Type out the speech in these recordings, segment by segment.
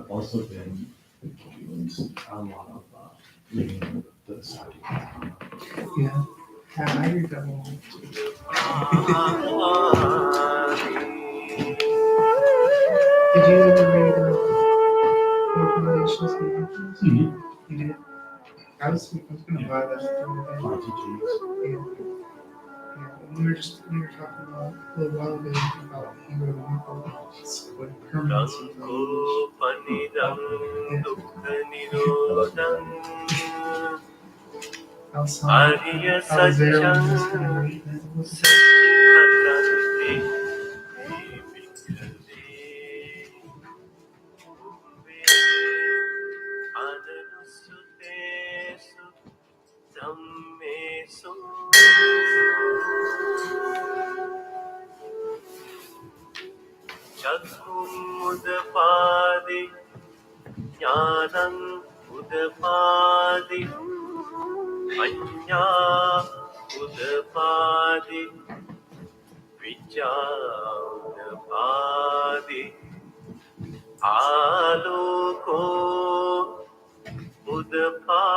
Also been doing a lot of reading the Sadi. Yeah. I read that one. Did you ever read Four Foundations of Darkness? Mhm. You did? I was gonna buy that the other day. RTGs. Yeah. Yeah. We were talking about a little while ago about you wrote a new book. It's what permanence of I was there when he was gonna write that book. Chakkumudapadi jnanam udapadi Anya udapadi vijnanapadi Aloko udapadi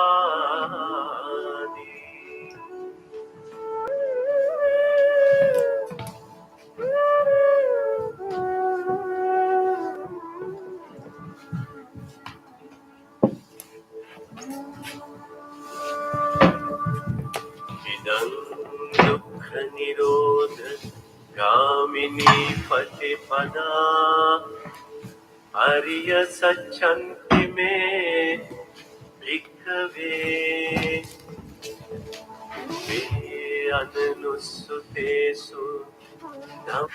Idam dukkha nirodha gamini patipada Ariya Sachanti me bhikkhave ve ananusutesu nam.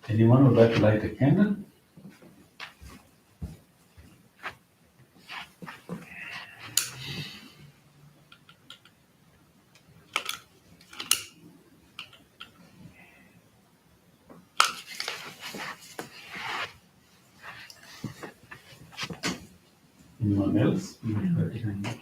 Anyone would like to light a candle? Anyone else? You would like to hang out?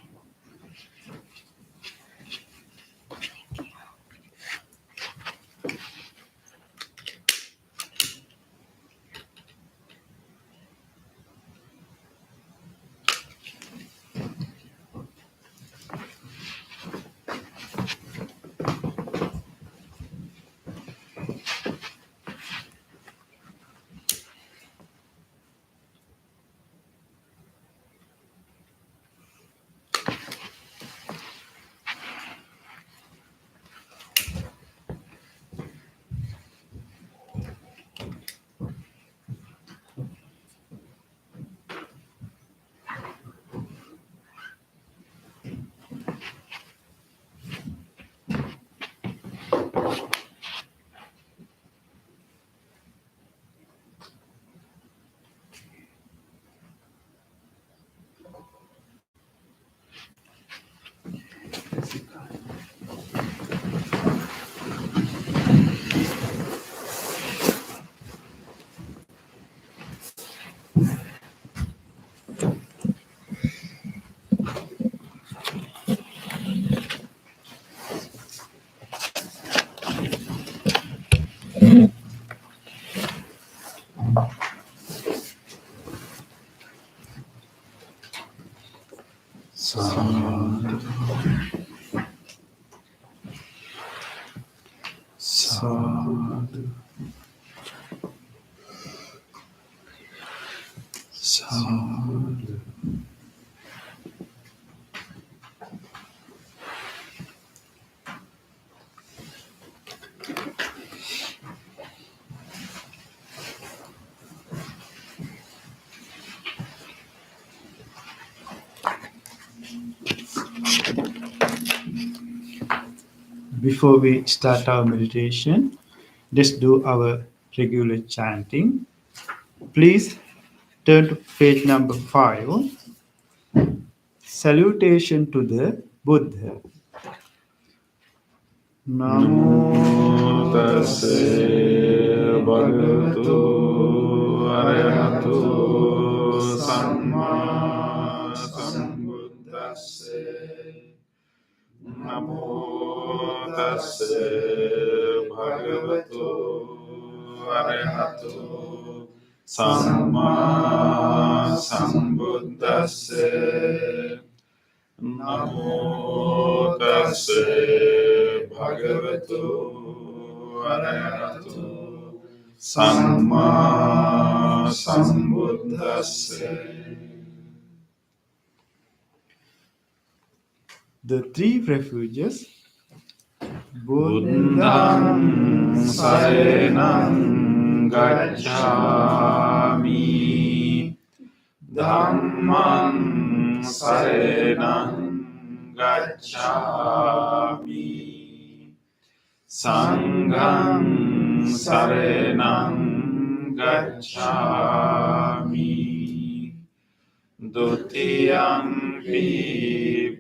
Sadhu. Sadhu. Sadhu. Before we start our meditation, let's do our regular chanting. Please turn to page number 5. Salutation to the Buddha. Namo tassa bhagavato arahato samma sambuddhassa. Namo tassa bhagavato arahato samma sambuddhassa. Namo tassa bhagavato arahato samma sambuddhassa. The three refuges. Buddham saranam gacchami, Dhammam saranam gacchami, Sangham saranam gacchami, Dutiyampi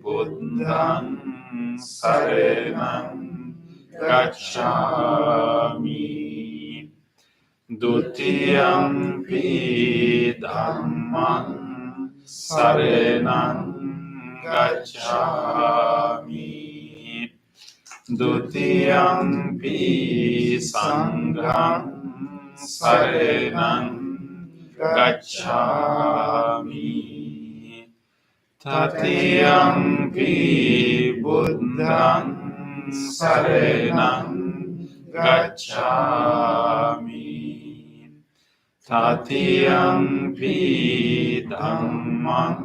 Buddham saranam gacchami, Dutiyampi Dhammam saranam gacchami, Dutiyampi Sangham saranam gacchami, Tatiyampi Buddham saranam gacchami, Tatiyampi Dhammam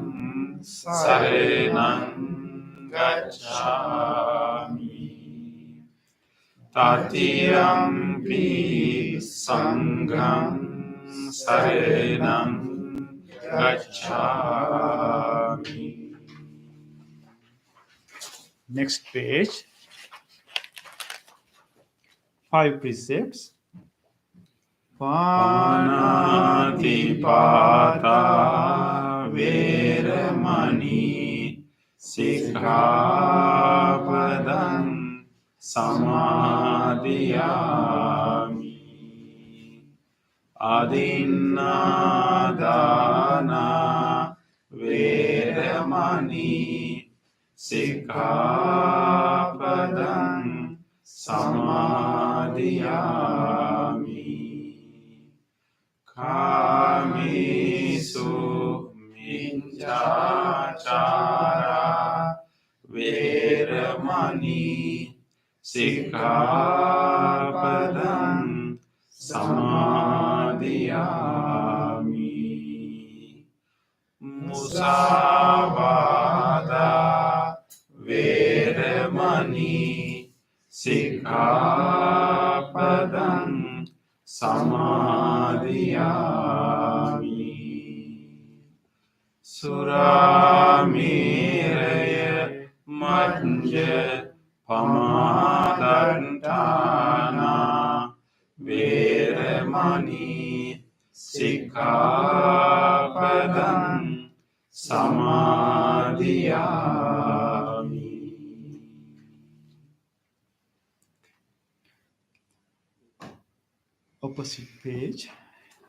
saranam gacchami, Tatiyampi Sangham saranam gacchami. Next page. 5 precepts. Panatipata veramani sikkhapadam samadhiyami, adinnadana veramani sikkhapadam samadhiyami, Kamisu minchachara veramani sikkhapadam samadhiyami, Musavada veramani sikkhapadam samadhiyami, Suramiraya majja pamadantana veramani sikkhapadam samadhiyami. Opposite page.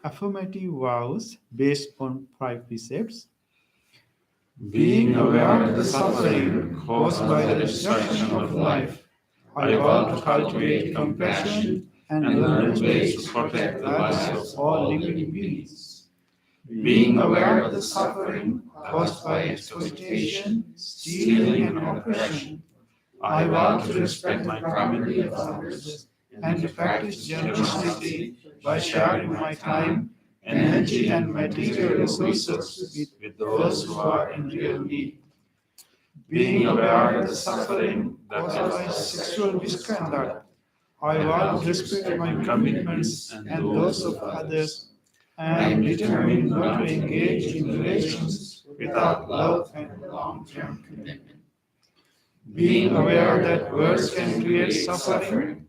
Affirmative vows based on 5 precepts. Being aware of the suffering caused by the destruction of life, I vow to cultivate compassion and learn ways to protect the lives of all living beings. Being aware of the suffering caused by exploitation, stealing, and oppression, I vow to respect my family and others and to practice generosity by sharing my time, energy, and material resources with those who are in real need. Being aware of the suffering caused by sexual misconduct, I vow to respect my commitments and those of others. I am determined not to engage in relations without love and long-term commitment. Being aware that words can create suffering,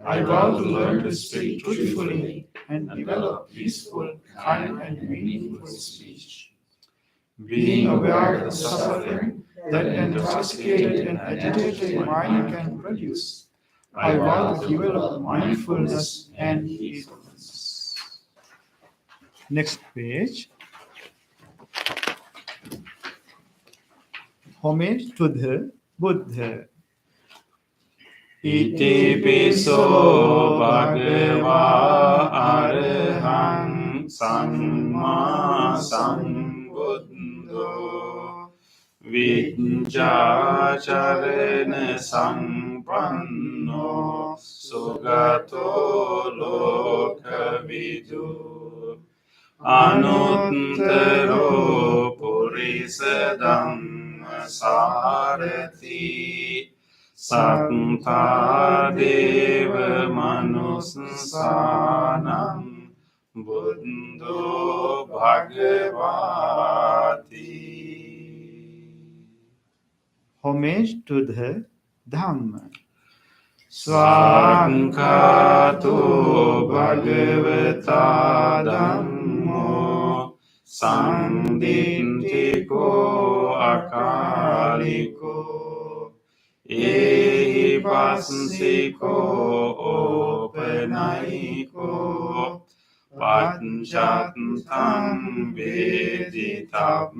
I vow to learn to speak truthfully and develop peaceful, kind, and meaningful speech. being aware of the suffering that an intoxicated and agitated mind can produce. I vow to develop mindfulness and heedfulness. Next page. Homage to the Buddha. Iti piso bhagava arahang samma sambuddho vijjācarena sampanno sugato lokavidu anuttaro purisa dhamma sarati Sattva deva manussanam buddho bhagavati. Homage to the Dhamma. Svankhato bhagavata dhammo sanditthiko akaliko Ehi passiko openaiko panchattam veditabbo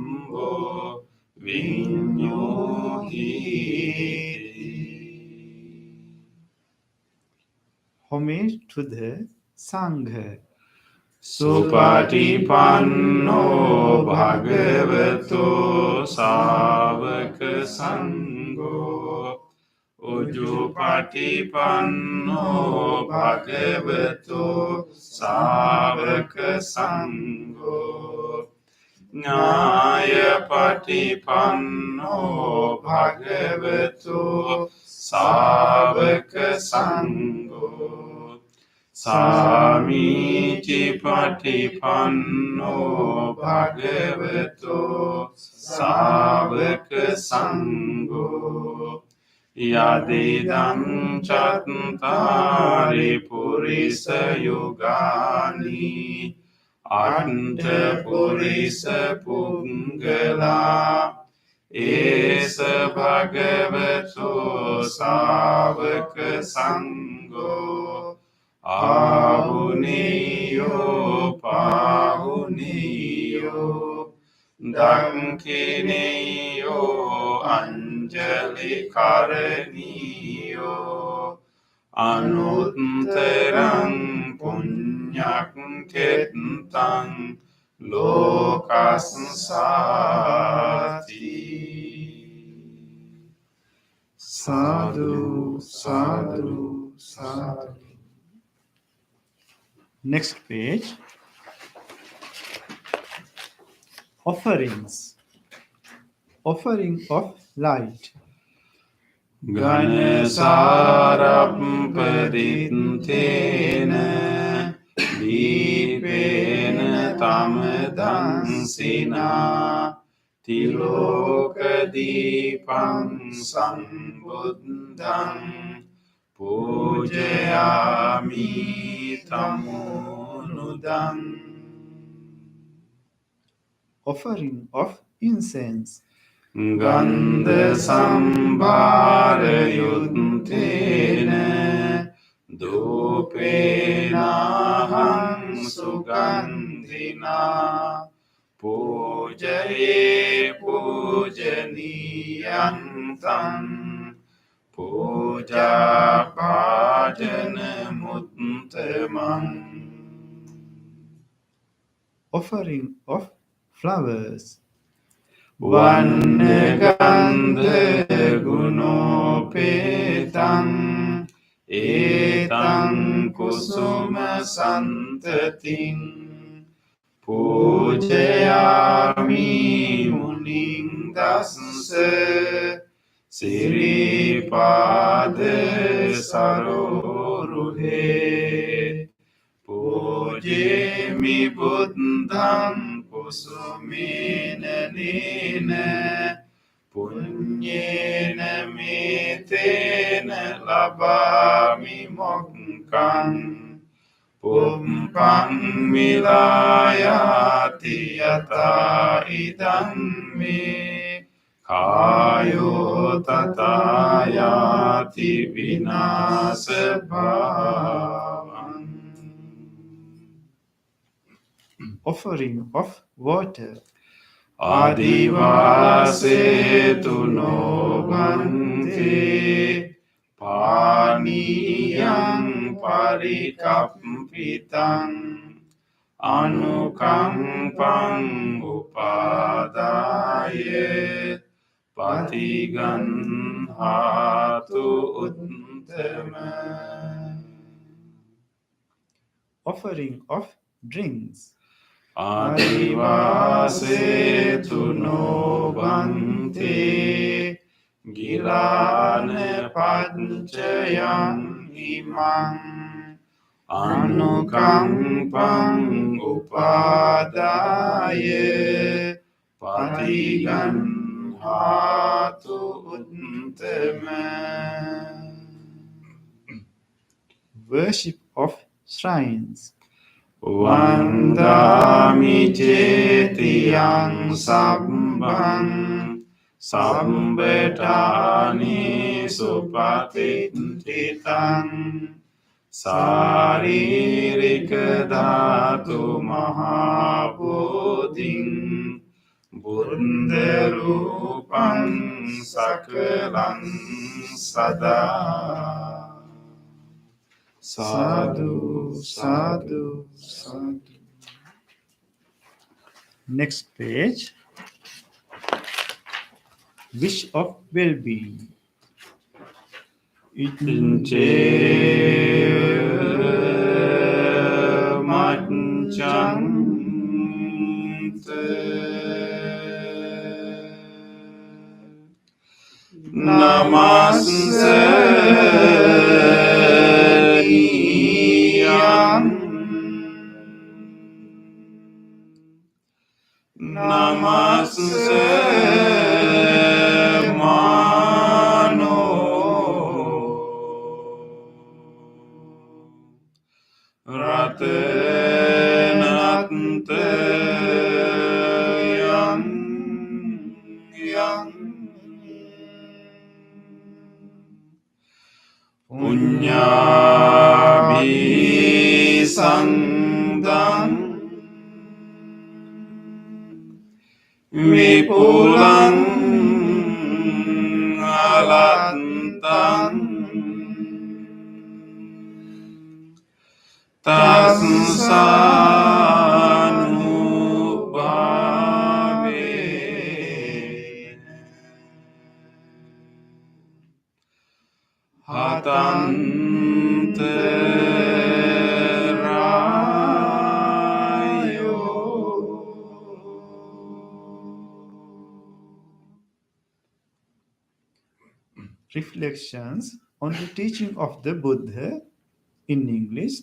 vinyuhiti. Homage to the Sangha. Supatipanno bhagavato savaka sangho Ujjupatipanno bhagavato savaka sangho Nyayapatipanno bhagavato savaka sangho Samiti patipanno bhagavato savaka sangho Yadidam chattari purisa yugani Anta purisa pungala Esa bhagavato savaka sangho Ahuniyo pahuniyo Dankiniyo anjali karaniyo Anutterang punyak ketang lokassati. Sadhu, sadhu, sadhu. Next page. Offerings. Offering of light. Ganesarappaditena Dipena tamadansina Tilokadipam sambuddham Pujayami tamunudam. Offering of incense. Gandha sambhara yuttena Dupena hang sugandhina Pujaye pujaniyantam Puja bhajana muttamam. Offering of flowers. Vannagandha gunopetam Etam kusuma santatim Pujayami muning dassa Siripada saroruhe Pujemi buddham kusumena nena Punyena metena labami mokkam Pumpa pang milayati yata idam me kayo tatayati vinasabhavam. Offering of water. Adivase tu no bhante paniyam parikampitang anukampang upadaye patiganhatu uttama. Offering of drinks. Adivase tu no bhante gilane panchayam imang anukampang upadaye patiganhatu uttama. Worship of shrines. Vandami cetiyang sabbang sambetani supatititang saririka dhatu mahabodhing buddha rupang sakalang sada. Sadhu, sadhu, sadhu. Next page. Wish of well-being. Inche manchante namaste namaste mano ratenate yang punyabhi sangdang vipulang alantang tasanubhave hatante rayo. Reflections on the teaching of the Buddha in English.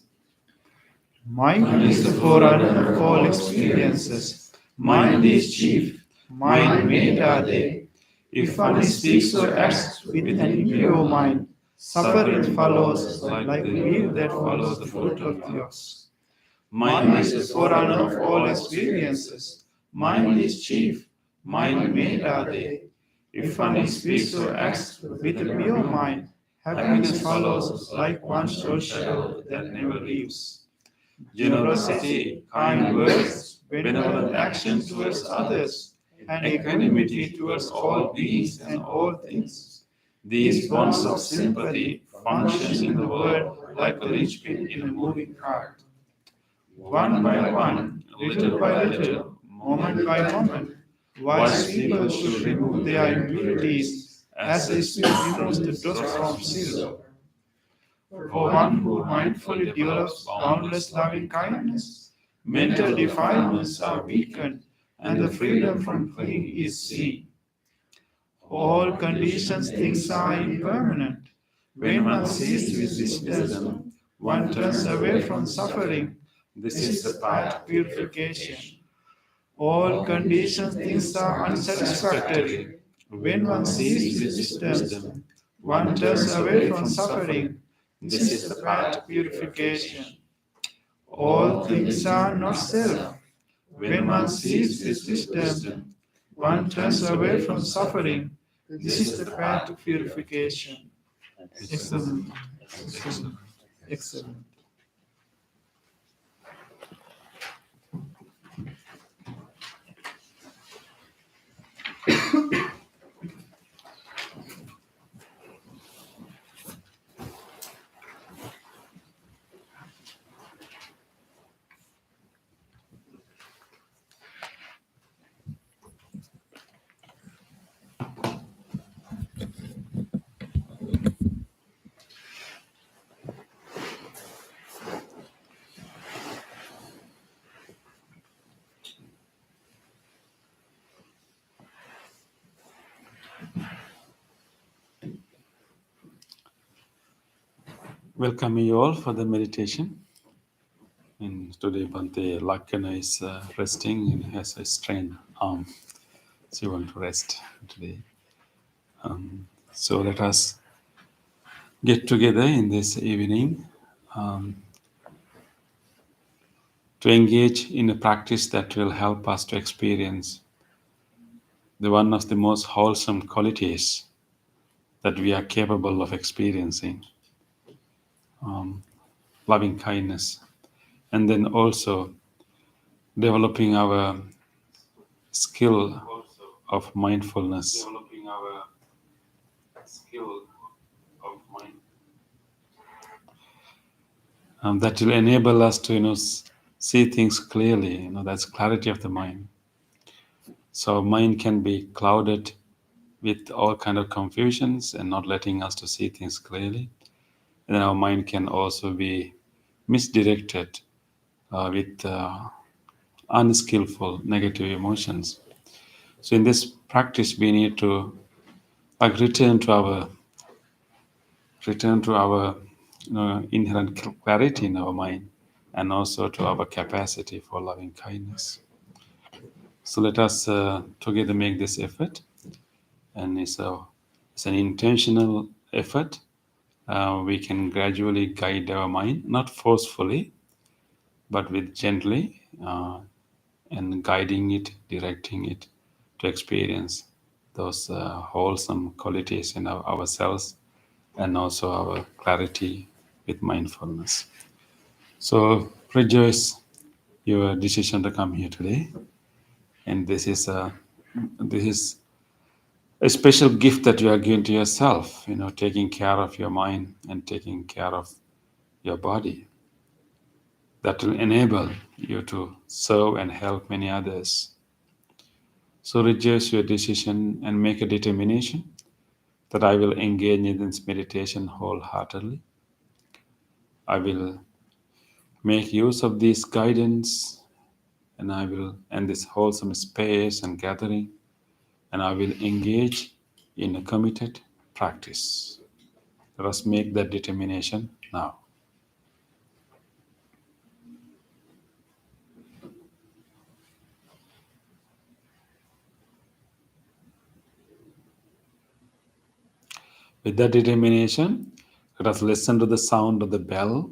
Mind is the forerunner of all experiences. Mind is chief. Mind made are they. If one speaks or acts with an impure mind, suffering follows like the wheel that follows the foot of the ox. Mind is the forerunner of all experiences. Mind is chief. Mind made are they. If one speaks or acts with a pure mind, happiness follows like one short shadow that never leaves. Generosity, kind words, benevolent action towards others, and equanimity towards all beings and all things. These bonds of sympathy function in the world like a linchpin in a moving cart. One by one, little by little, moment by moment, wise people should remove their impurities as the Spirit removes the dust from silver. For one who mindfully develops boundless loving kindness, mental defilements are weakened and the freedom from clinging is seen. All conditions things are impermanent. When one sees with wisdom, one turns away from suffering. This is the path to purification. All conditions things are unsatisfactory. When one sees with wisdom, one turns away from suffering. This is the path to purification. All things are not self. When one sees this wisdom, one turns away from suffering. This is the path to purification. Excellent. Excellent. Excellent. Welcome you all for the meditation. And today Bhante Lakana is resting and has a strained arm. So you want to rest today. So let us get together in this evening to engage in a practice that will help us to experience the one of the most wholesome qualities that we are capable of experiencing, loving kindness, and then also developing our skill of mindfulness. That will enable us to see things clearly. That's clarity of the mind. So mind can be clouded with all kind of confusions and not letting us to see things clearly. And then our mind can also be misdirected with unskillful negative emotions. So in this practice, we need to return to our inherent clarity in our mind, and also to our capacity for loving kindness. So let us together make this effort, and it's an intentional effort. We can gradually guide our mind, not forcefully, but with gently, and guiding it, directing it to experience those wholesome qualities in ourselves, and also our clarity with mindfulness. So rejoice your decision to come here today, and this is a special gift that you are giving to yourself. Taking care of your mind and taking care of your body. That will enable you to serve and help many others. So rejoice your decision and make a determination that I will engage in this meditation wholeheartedly. I will make use of this guidance, and I will end this wholesome space and gathering, and I will engage in a committed practice. Let us make that determination now. With that determination, let us listen to the sound of the bell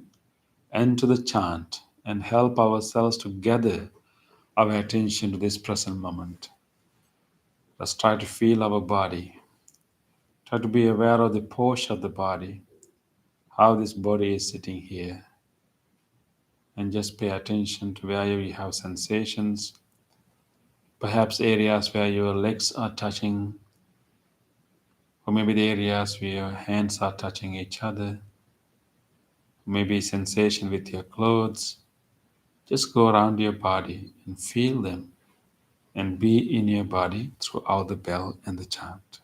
and to the chant, and help ourselves to gather our attention to this present moment. Let's try to feel our body. Try to be aware of the posture of the body, how this body is sitting here. And just pay attention to where you have sensations, perhaps areas where your legs are touching, or maybe the areas where your hands are touching each other, maybe sensation with your clothes. Just go around your body and feel them, and be in your body throughout the bell and the chant.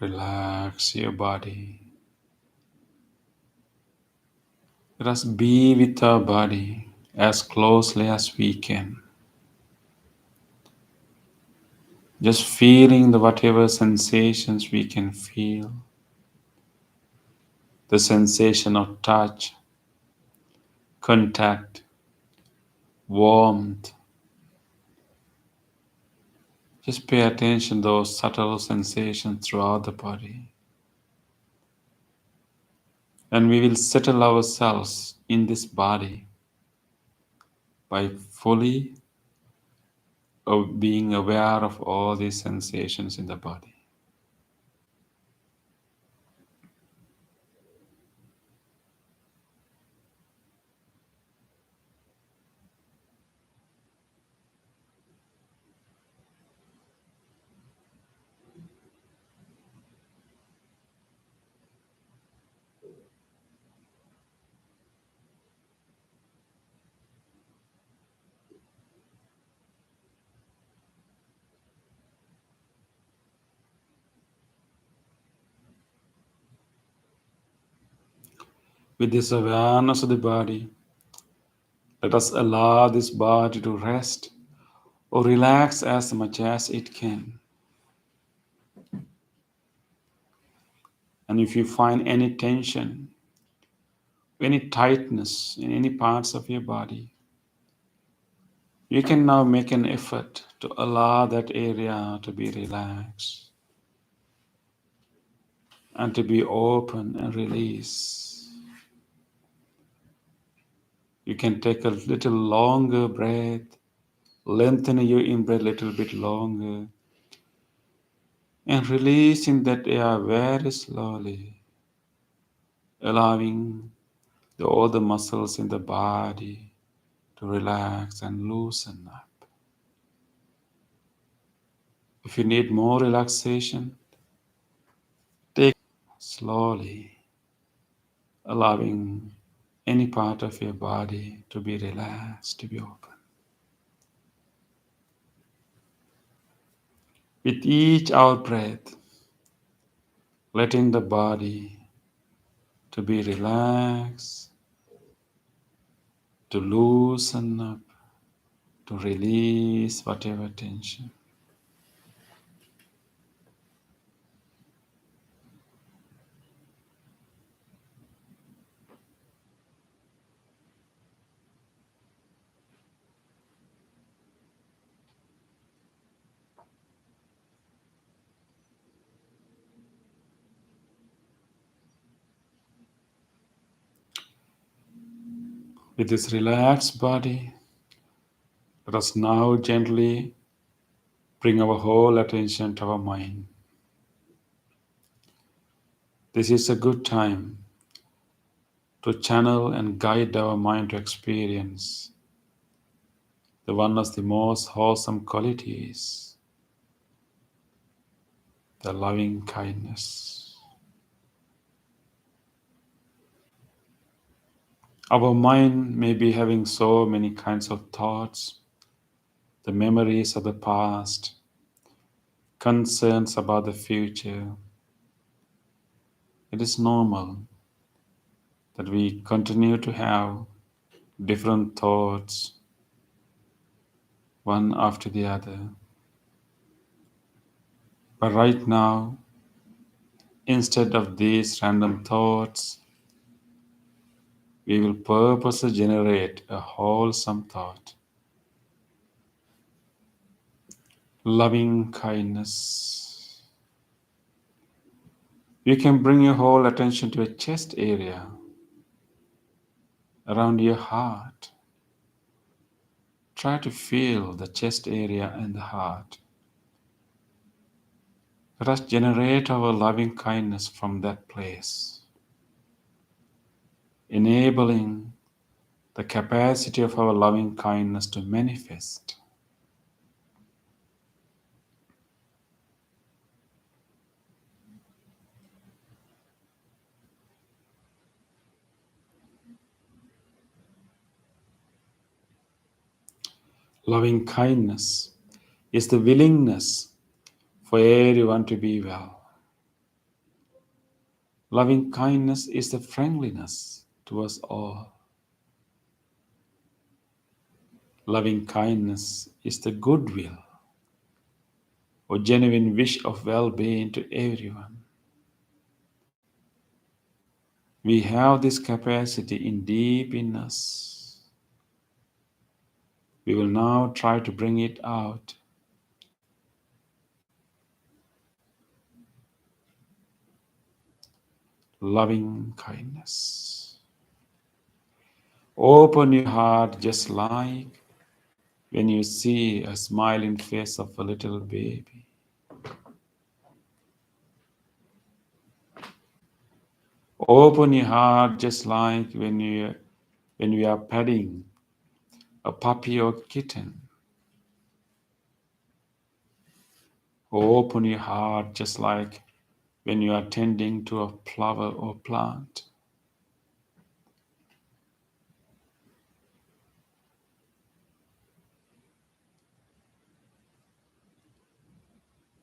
Relax your body. Let us be with our body as closely as we can. Just feeling the whatever sensations we can feel. The sensation of touch, contact, warmth, Just pay attention to those subtle sensations throughout the body. And we will settle ourselves in this body by fully being aware of all these sensations in the body. With this awareness of the body, let us allow this body to rest or relax as much as it can. And if you find any tension, any tightness in any parts of your body, you can now make an effort to allow that area to be relaxed and to be open and release. You can take a little longer breath, lengthen your in-breath a little bit longer, and releasing that air very slowly, allowing all the muscles in the body to relax and loosen up. If you need more relaxation, take slowly, allowing any part of your body to be relaxed, to be open. With each out breath, letting the body to be relaxed, to loosen up, to release whatever tension. With this relaxed body, let us now gently bring our whole attention to our mind. This is a good time to channel and guide our mind to experience the one of the most wholesome qualities, the loving kindness. Our mind may be having so many kinds of thoughts, the memories of the past, concerns about the future. It is normal that we continue to have different thoughts, one after the other. But right now, instead of these random thoughts, we will purposely generate a wholesome thought. Loving kindness. You can bring your whole attention to your chest area, around your heart. Try to feel the chest area and the heart. Let us generate our loving kindness from that place, enabling the capacity of our loving kindness to manifest. Loving kindness is the willingness for everyone to be well. Loving kindness is the friendliness to us all. Loving kindness is the goodwill or genuine wish of well-being to everyone. We have this capacity deep in us. We will now try to bring it out loving kindness. Open your heart just like when you see a smiling face of a little baby. Open your heart just like when we are petting a puppy or kitten. Open your heart just like when you are tending to a flower or plant.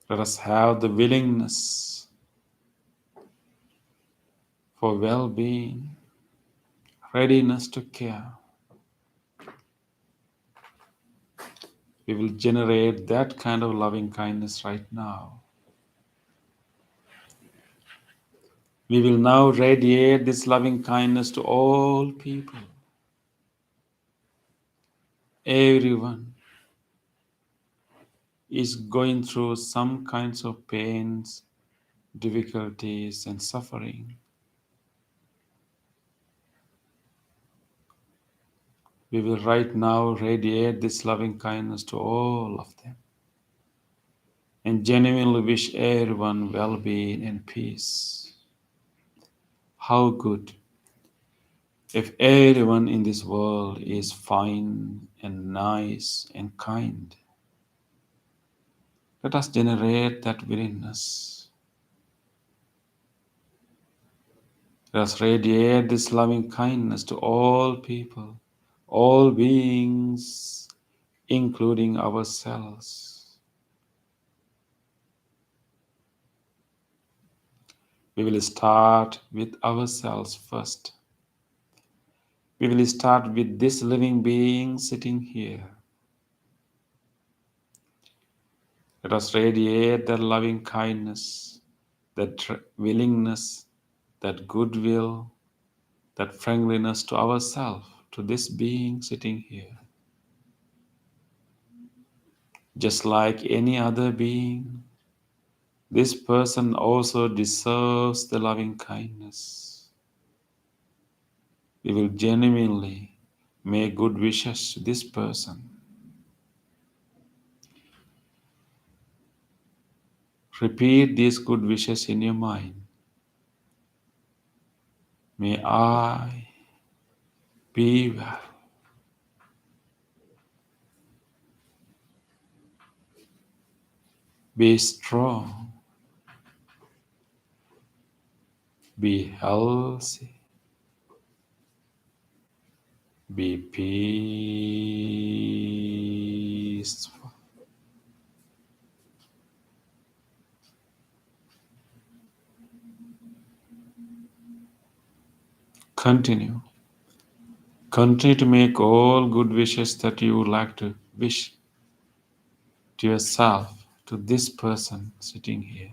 Let us have the willingness for well-being, readiness to care. We will generate that kind of loving kindness right now. We will now radiate this loving kindness to all people. Everyone is going through some kinds of pains, difficulties, and suffering. We will right now radiate this loving kindness to all of them and genuinely wish everyone well-being and peace. How good if everyone in this world is fine and nice and kind. Let us generate that willingness. Let us radiate this loving kindness to all people, all beings, including ourselves. We will start with ourselves first. We will start with this living being sitting here. Let us radiate that loving kindness, that willingness, that goodwill, that friendliness to ourselves, to this being sitting here. Just like any other being, this person also deserves the loving kindness. We will genuinely make good wishes to this person. Repeat these good wishes in your mind. May I be well. Be strong. Be healthy. Be peaceful. Continue. Continue to make all good wishes that you would like to wish to yourself, to this person sitting here.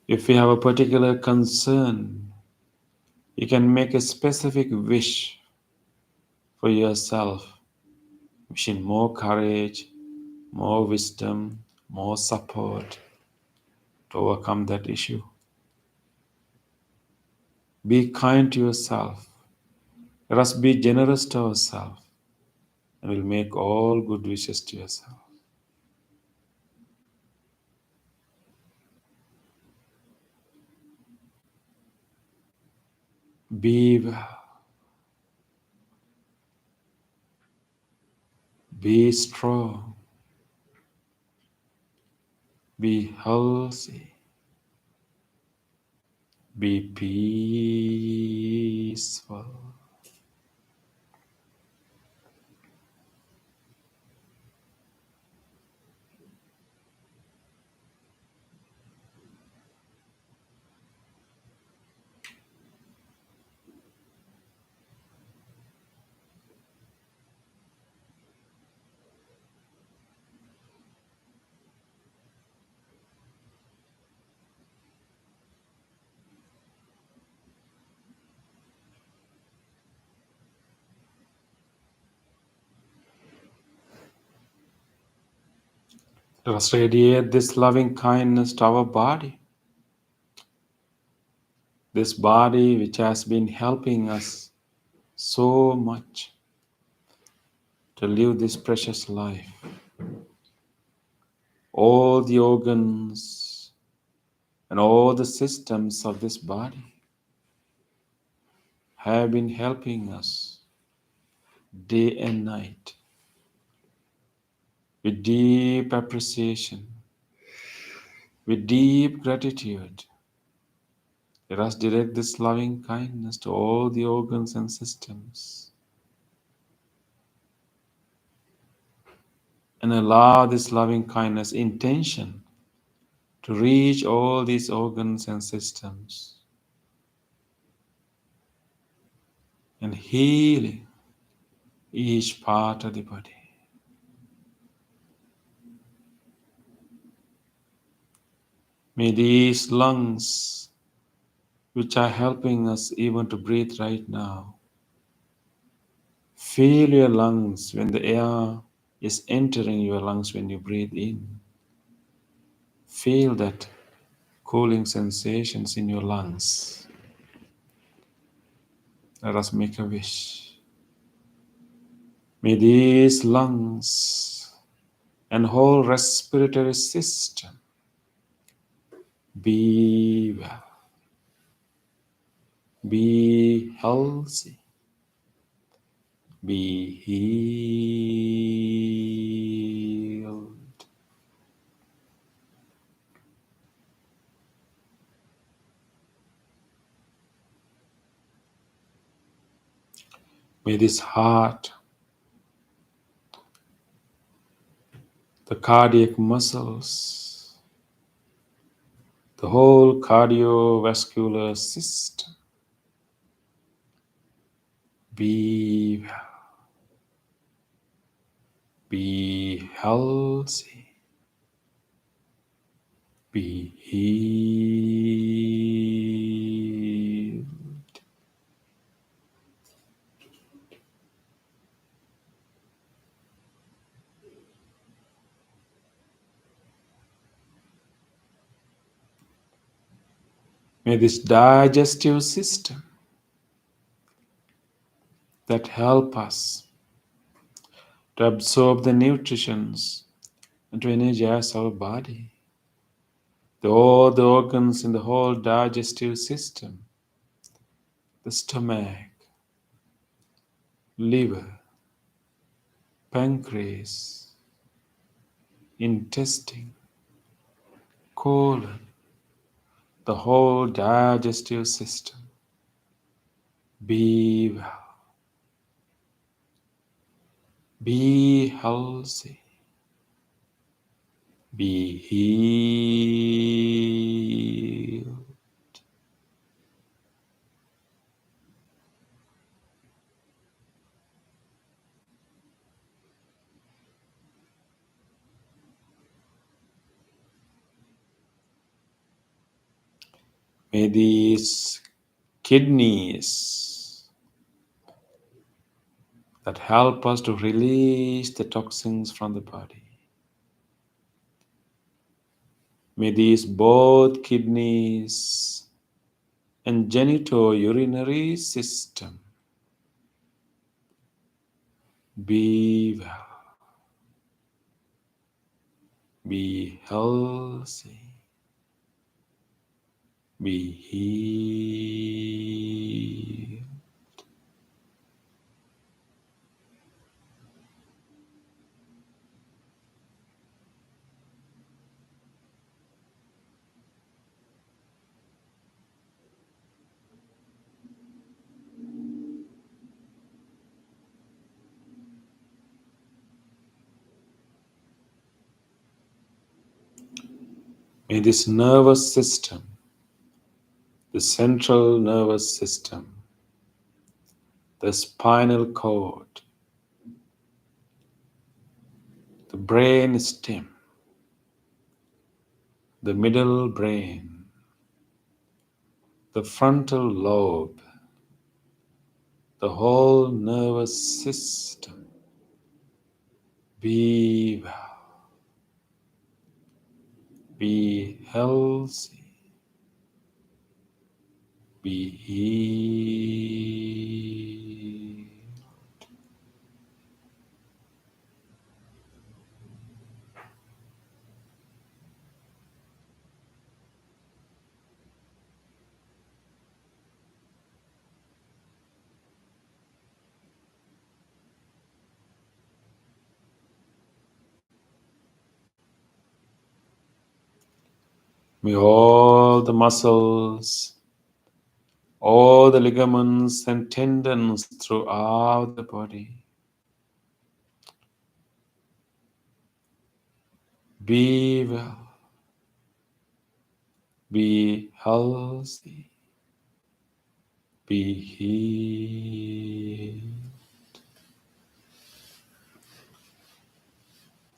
If you have a particular concern, you can make a specific wish for yourself, wishing more courage, more wisdom, more support to overcome that issue. Be kind to yourself. Let us be generous to ourselves, and we'll make all good wishes to yourself. Be well. Be strong. Be healthy. Be peaceful. Let us radiate this loving kindness to our body. This body which has been helping us so much to live this precious life. All the organs and all the systems of this body have been helping us day and night with deep appreciation, with deep gratitude. Let us direct this loving kindness to all the organs and systems and allow this loving kindness intention to reach all these organs and systems and healing each part of the body. May these lungs, which are helping us even to breathe right now, feel your lungs when the air is entering your lungs when you breathe in. Feel that cooling sensations in your lungs. Let us make a wish. May these lungs and whole respiratory system be well, be healthy, be healed. May this heart, the cardiac muscles, the whole cardiovascular system be well, be healthy, be healed. May this digestive system that help us to absorb the nutritions and to energize our body, all the organs in the whole digestive system, the stomach, liver, pancreas, intestine, colon, the whole digestive system, be well, be healthy, be healed. May these kidneys that help us to release the toxins from the body, may these both kidneys and genitourinary system be well, be healthy, be healed. May this nervous system, the central nervous system, the spinal cord, the brain stem, the middle brain, the frontal lobe, the whole nervous system be well, be healthy, be healed. May all the muscles, all the ligaments and tendons throughout the body be well, be healthy, be healed.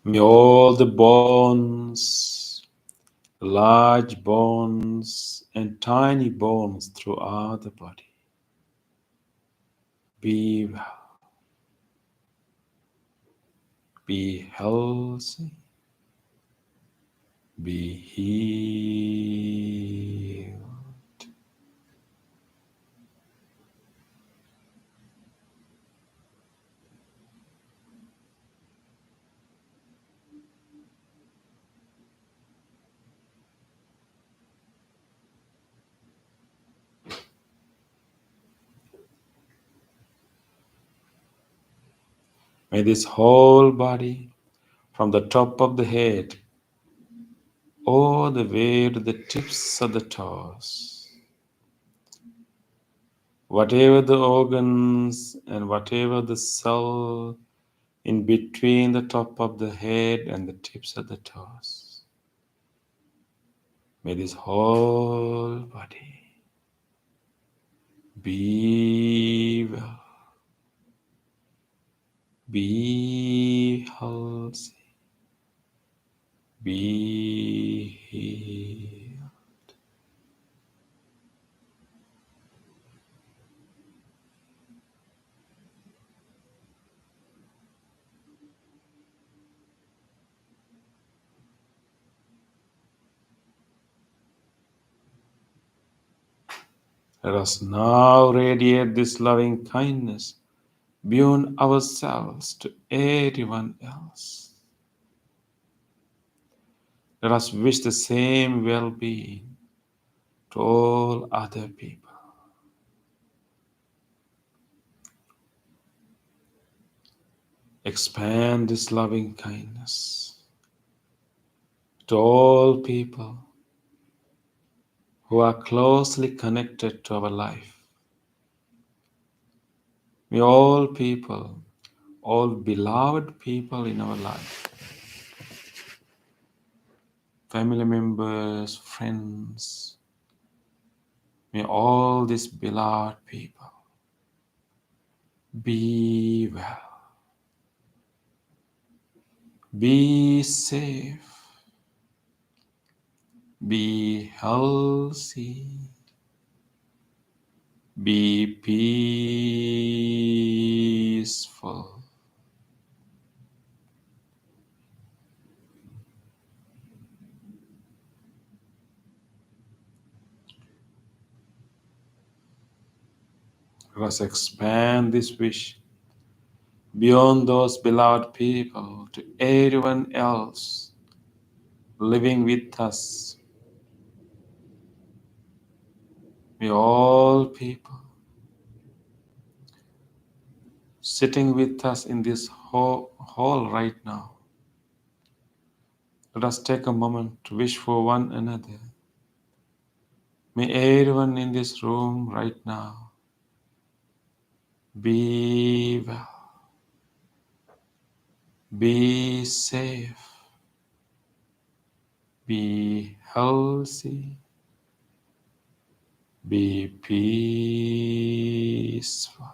May all the bones, large bones and tiny bones throughout the body be well, be healthy, be healed. May this whole body, from the top of the head all the way to the tips of the toes, whatever the organs and whatever the cell in between the top of the head and the tips of the toes, may this whole body be well, be healthy, be healed. Let us now radiate this loving kindness beyond ourselves to everyone else. Let us wish the same well-being to all other people. Expand this loving kindness to all people who are closely connected to our life. May all people, all beloved people in our life, family members, friends, may all these beloved people be well, be safe, be healthy, be peaceful. Let us expand this wish beyond those beloved people to everyone else living with us. May all people sitting with us in this hall right now, let us take a moment to wish for one another. May everyone in this room right now be well, be safe, be healthy, be peaceful.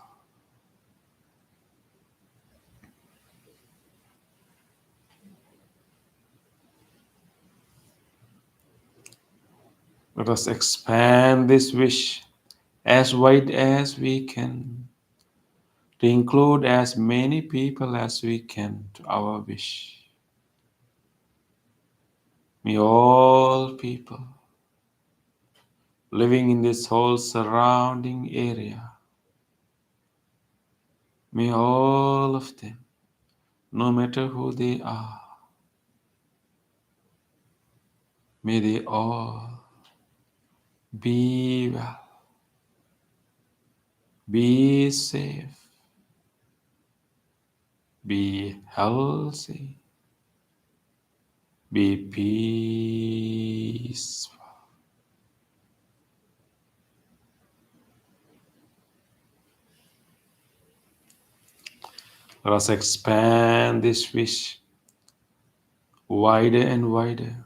Let us expand this wish as wide as we can to include as many people as we can to our wish. May all people living in this whole surrounding area. May all of them, no matter who they are, may they all be well, be safe, be healthy, be peaceful. Let us expand this wish wider and wider.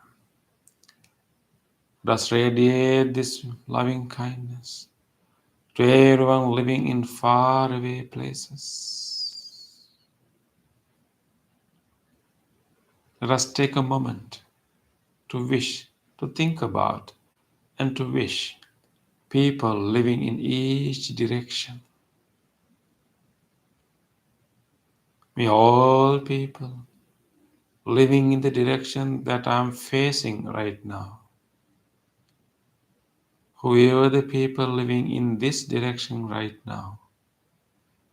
Let us radiate this loving kindness to everyone living in faraway places. Let us take a moment to wish, to think about, and to wish people living in each direction. May all people living in the direction that I'm facing right now, whoever the people living in this direction right now,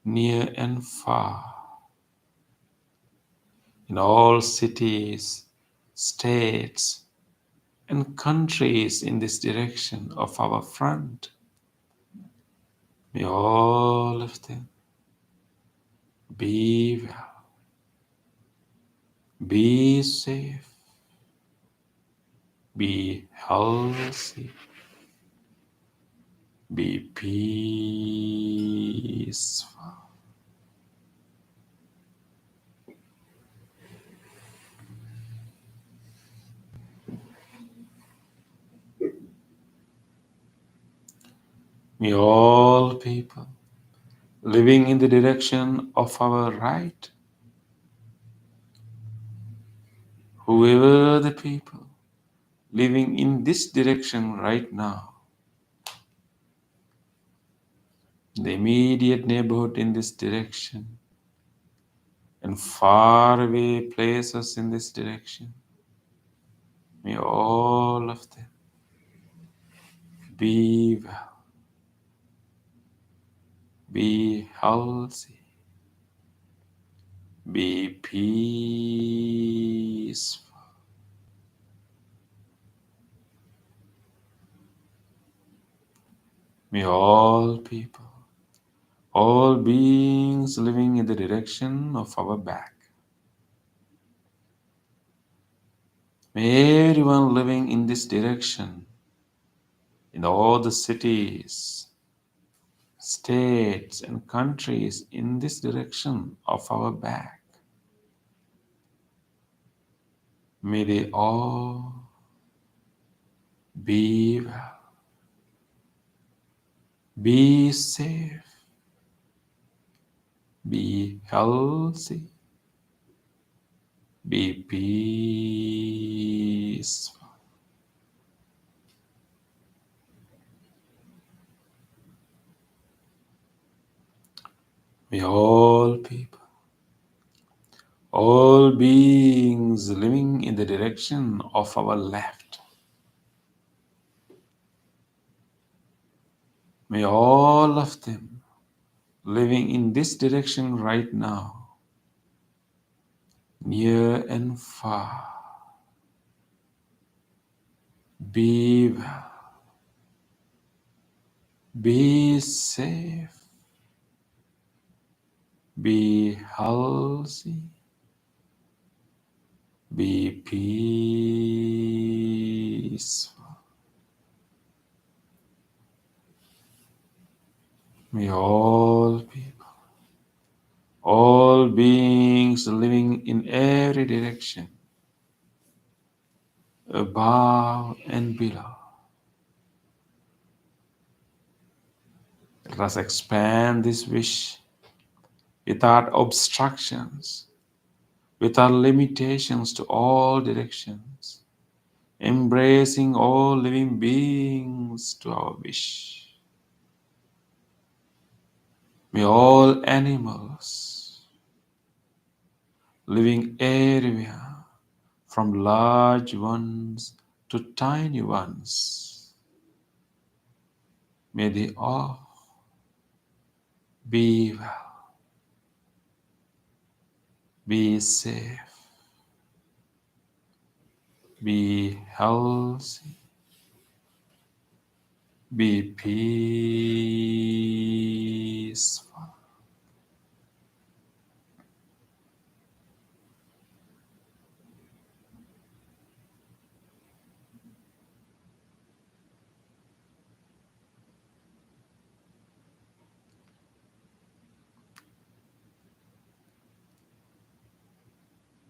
near and far, in all cities, states, and countries in this direction of our front, may all of them be well, be safe, be healthy, be peaceful. May all people living in the direction of our right, whoever the people living in this direction right now, the immediate neighborhood in this direction, and faraway places in this direction, may all of them be well, be healthy, be peaceful. May all people, all beings living in the direction of our back, may everyone living in this direction, in all the cities, states, and countries in this direction of our back, may they all be well, be safe, be healthy, be peaceful. May all people, all beings living in the direction of our left, may all of them living in this direction right now, near and far, be well, be safe, be healthy, be peaceful. May all people, all beings living in every direction, above and below, let us expand this wish without obstructions, without limitations to all directions, embracing all living beings to our wish. May all animals living everywhere, from large ones to tiny ones, May they all be well, be safe, be healthy, be peaceful.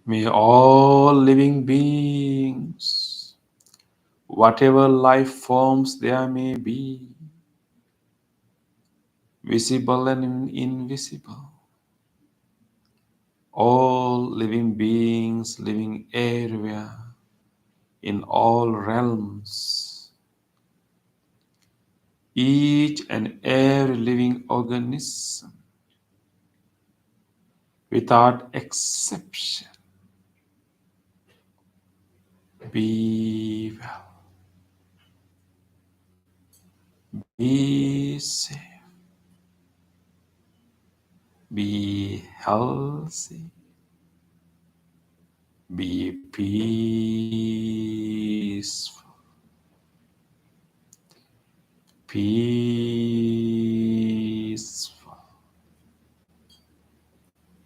May all living beings, whatever life forms there may be, visible and invisible, all living beings living everywhere in all realms, each and every living organism without exception, be well, be safe, be healthy, be peaceful, peaceful,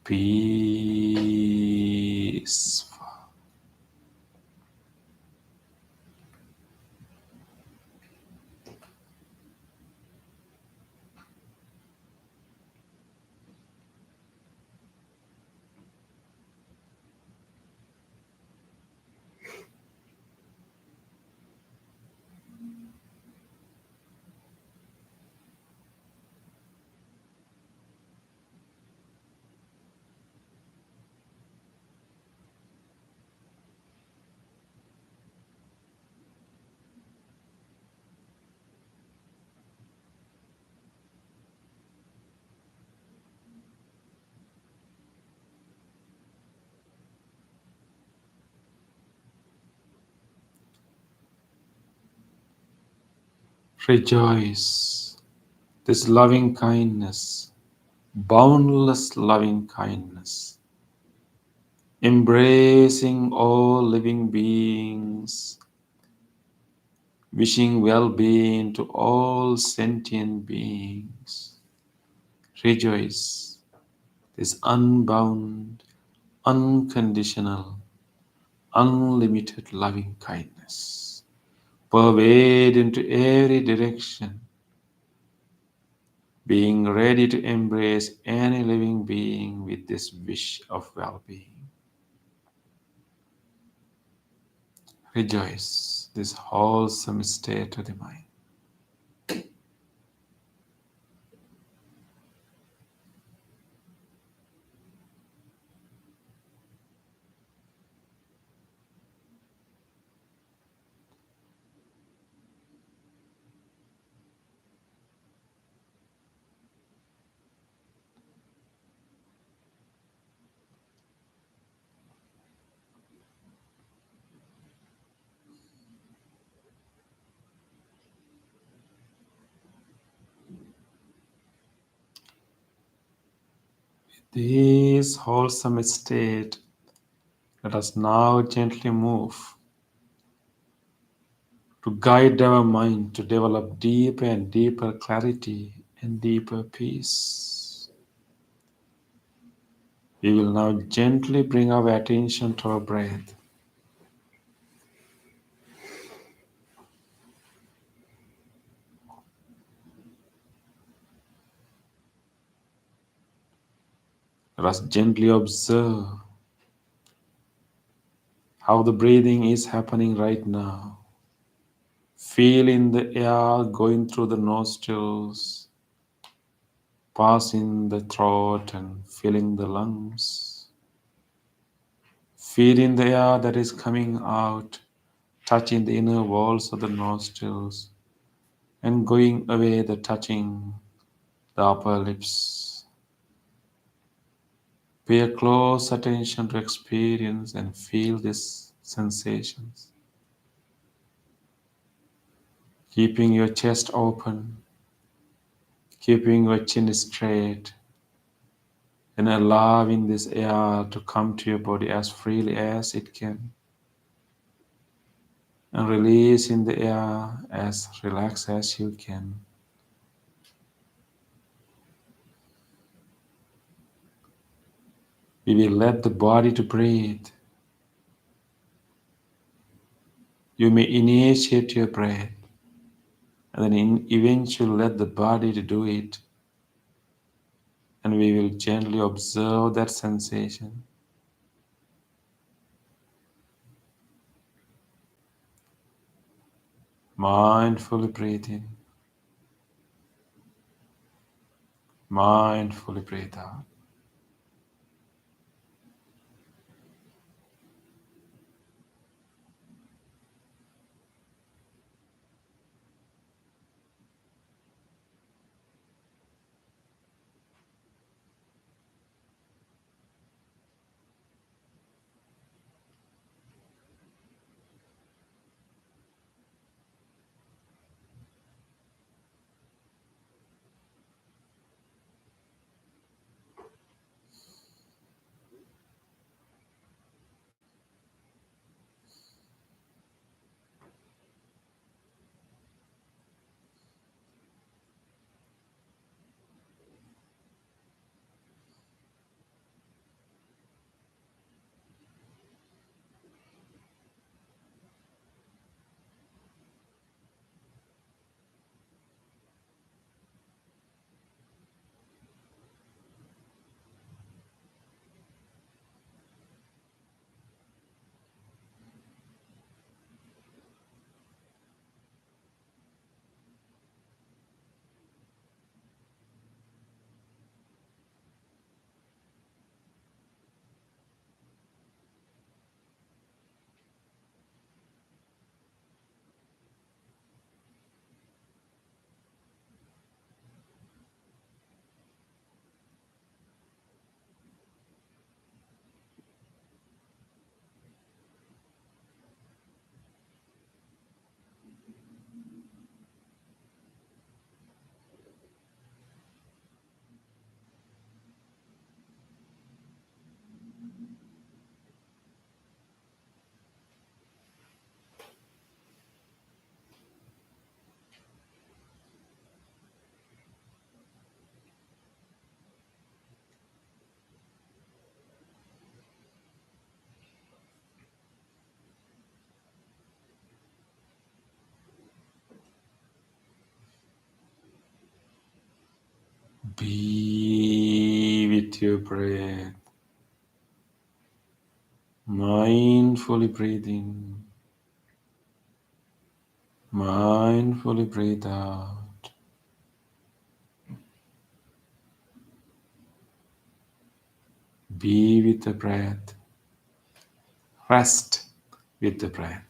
peaceful. Rejoice this loving kindness, boundless loving kindness, embracing all living beings, wishing well-being to all sentient beings. Rejoice this unbound, unconditional, unlimited loving kindness, pervade into every direction, being ready to embrace any living being with this wish of well-being. Rejoice this wholesome state of the mind. This wholesome state, let us now gently move to guide our mind to develop deeper and deeper clarity and deeper peace. We will now gently bring our attention to our breath. Let us gently observe how the breathing is happening right now. Feeling the air going through the nostrils, passing the throat and filling the lungs. Feeling the air that is coming out, touching the inner walls of the nostrils and going away, the touching the upper lips. Pay close attention to experience and feel these sensations. Keeping your chest open, keeping your chin straight and allowing this air to come to your body as freely as it can, and releasing the air as relaxed as you can. We will let the body to breathe. You may initiate your breath and then eventually let the body to do it, and we will gently observe that sensation. Mindfully breathing, mindfully breathe out. Be with your breath, mindfully breathing, mindfully breathe out. Be with the breath, rest with the breath.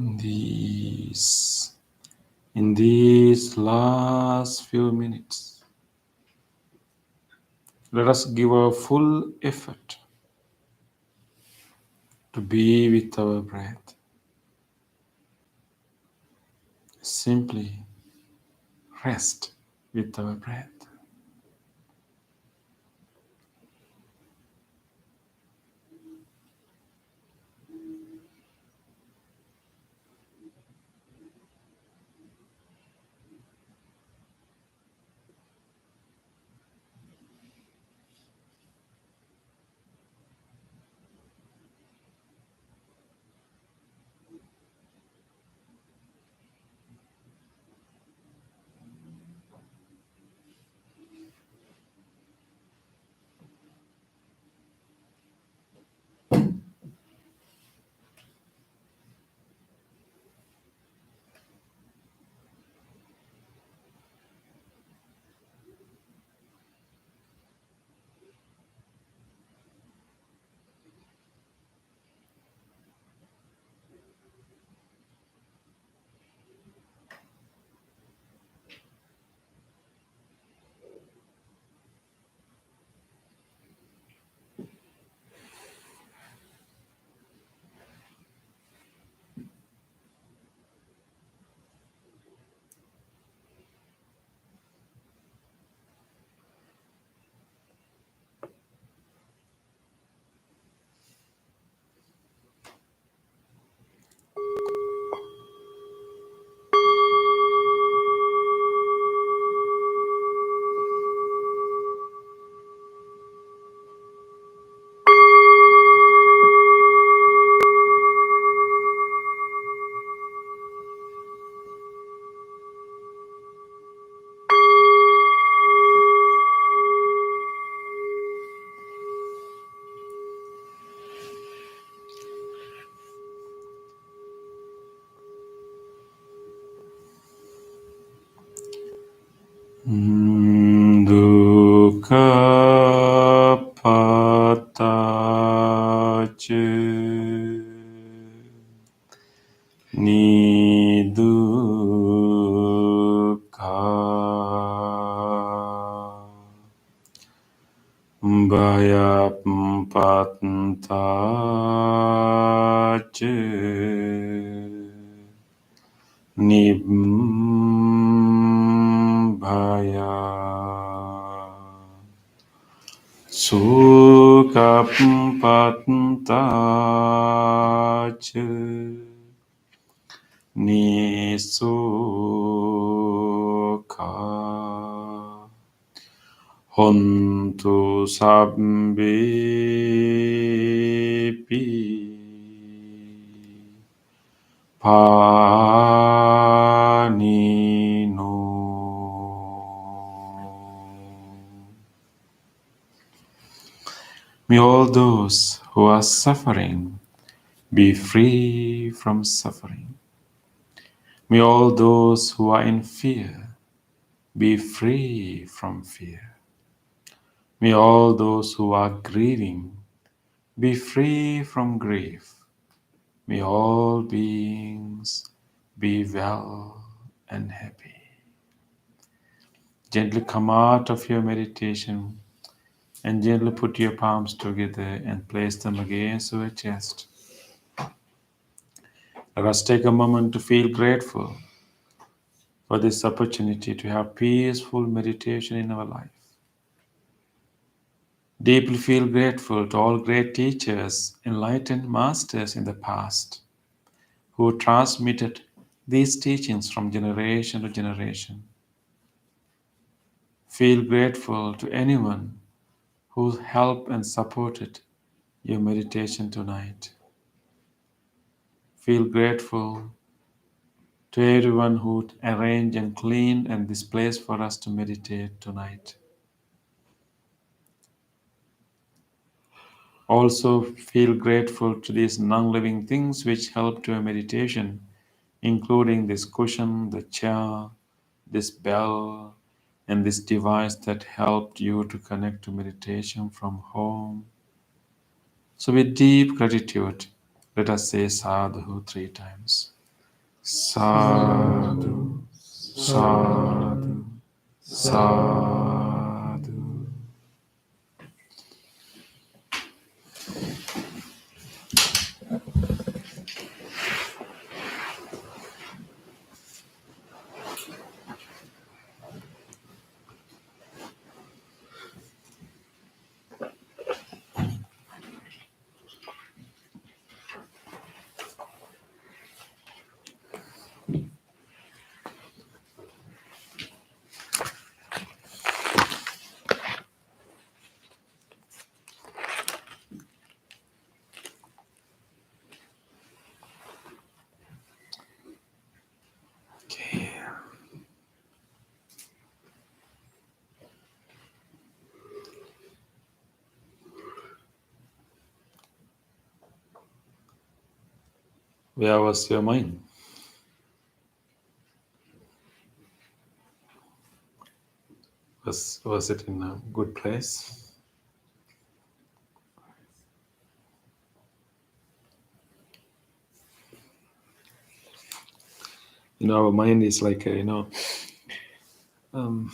In these last few minutes, let us give our full effort to be with our breath. Simply rest with our breath. Dukkha patache nidukkha Bhayapatache Nibbaya Sukapatache Nisukha Hontu sabbepi panino. May all those who are suffering be free from suffering. May all those who are in fear be free from fear. May all those who are grieving be free from grief. May all beings be well and happy. Gently come out of your meditation and gently put your palms together and place them against your chest. Let us take a moment to feel grateful for this opportunity to have peaceful meditation in our life. Deeply feel grateful to all great teachers, enlightened masters in the past who transmitted these teachings from generation to generation. Feel grateful to anyone who helped and supported your meditation tonight. Feel grateful to everyone who arranged and cleaned and this place for us to meditate tonight. Also feel grateful to these non-living things which help to a meditation, including this cushion, the chair, this bell, and this device that helped you to connect to meditation from home. So with deep gratitude, let us say sadhu 3 times. Sadhu, sadhu, sadhu. Okay. Where was your mind? Was it in a good place? Our mind is like um,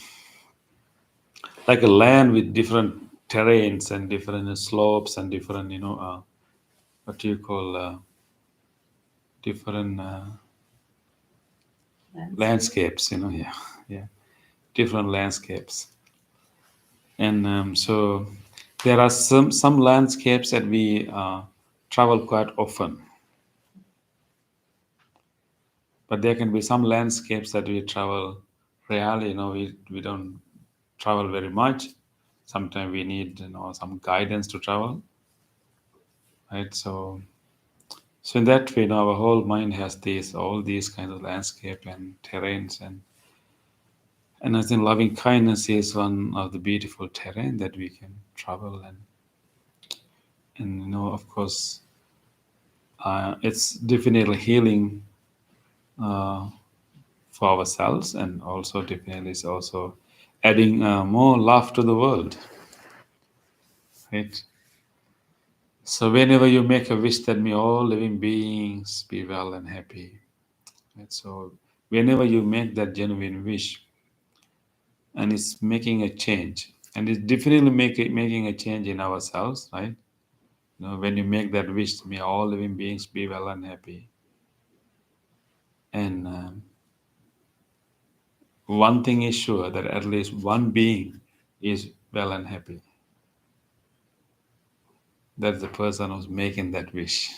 like a land with different terrains and different slopes and different, what do you call, different landscapes, yeah, different landscapes. And so there are some landscapes that we travel quite often, but there can be some landscapes that we travel rarely. We don't travel very much. Sometimes we need some guidance to travel, right? So in that way, our whole mind has all these kinds of landscape and terrains, and I think loving kindness is one of the beautiful terrain that we can travel, and of course, it's definitely healing for ourselves, and also definitely is also adding more love to the world, right? So whenever you make a wish that may all living beings be well and happy, right? So whenever you make that genuine wish, and it's making a change, and it's definitely making a change in ourselves, right? When you make that wish, may all living beings be well and happy, and one thing is sure, that at least one being is well and happy. That's the person who's making that wish.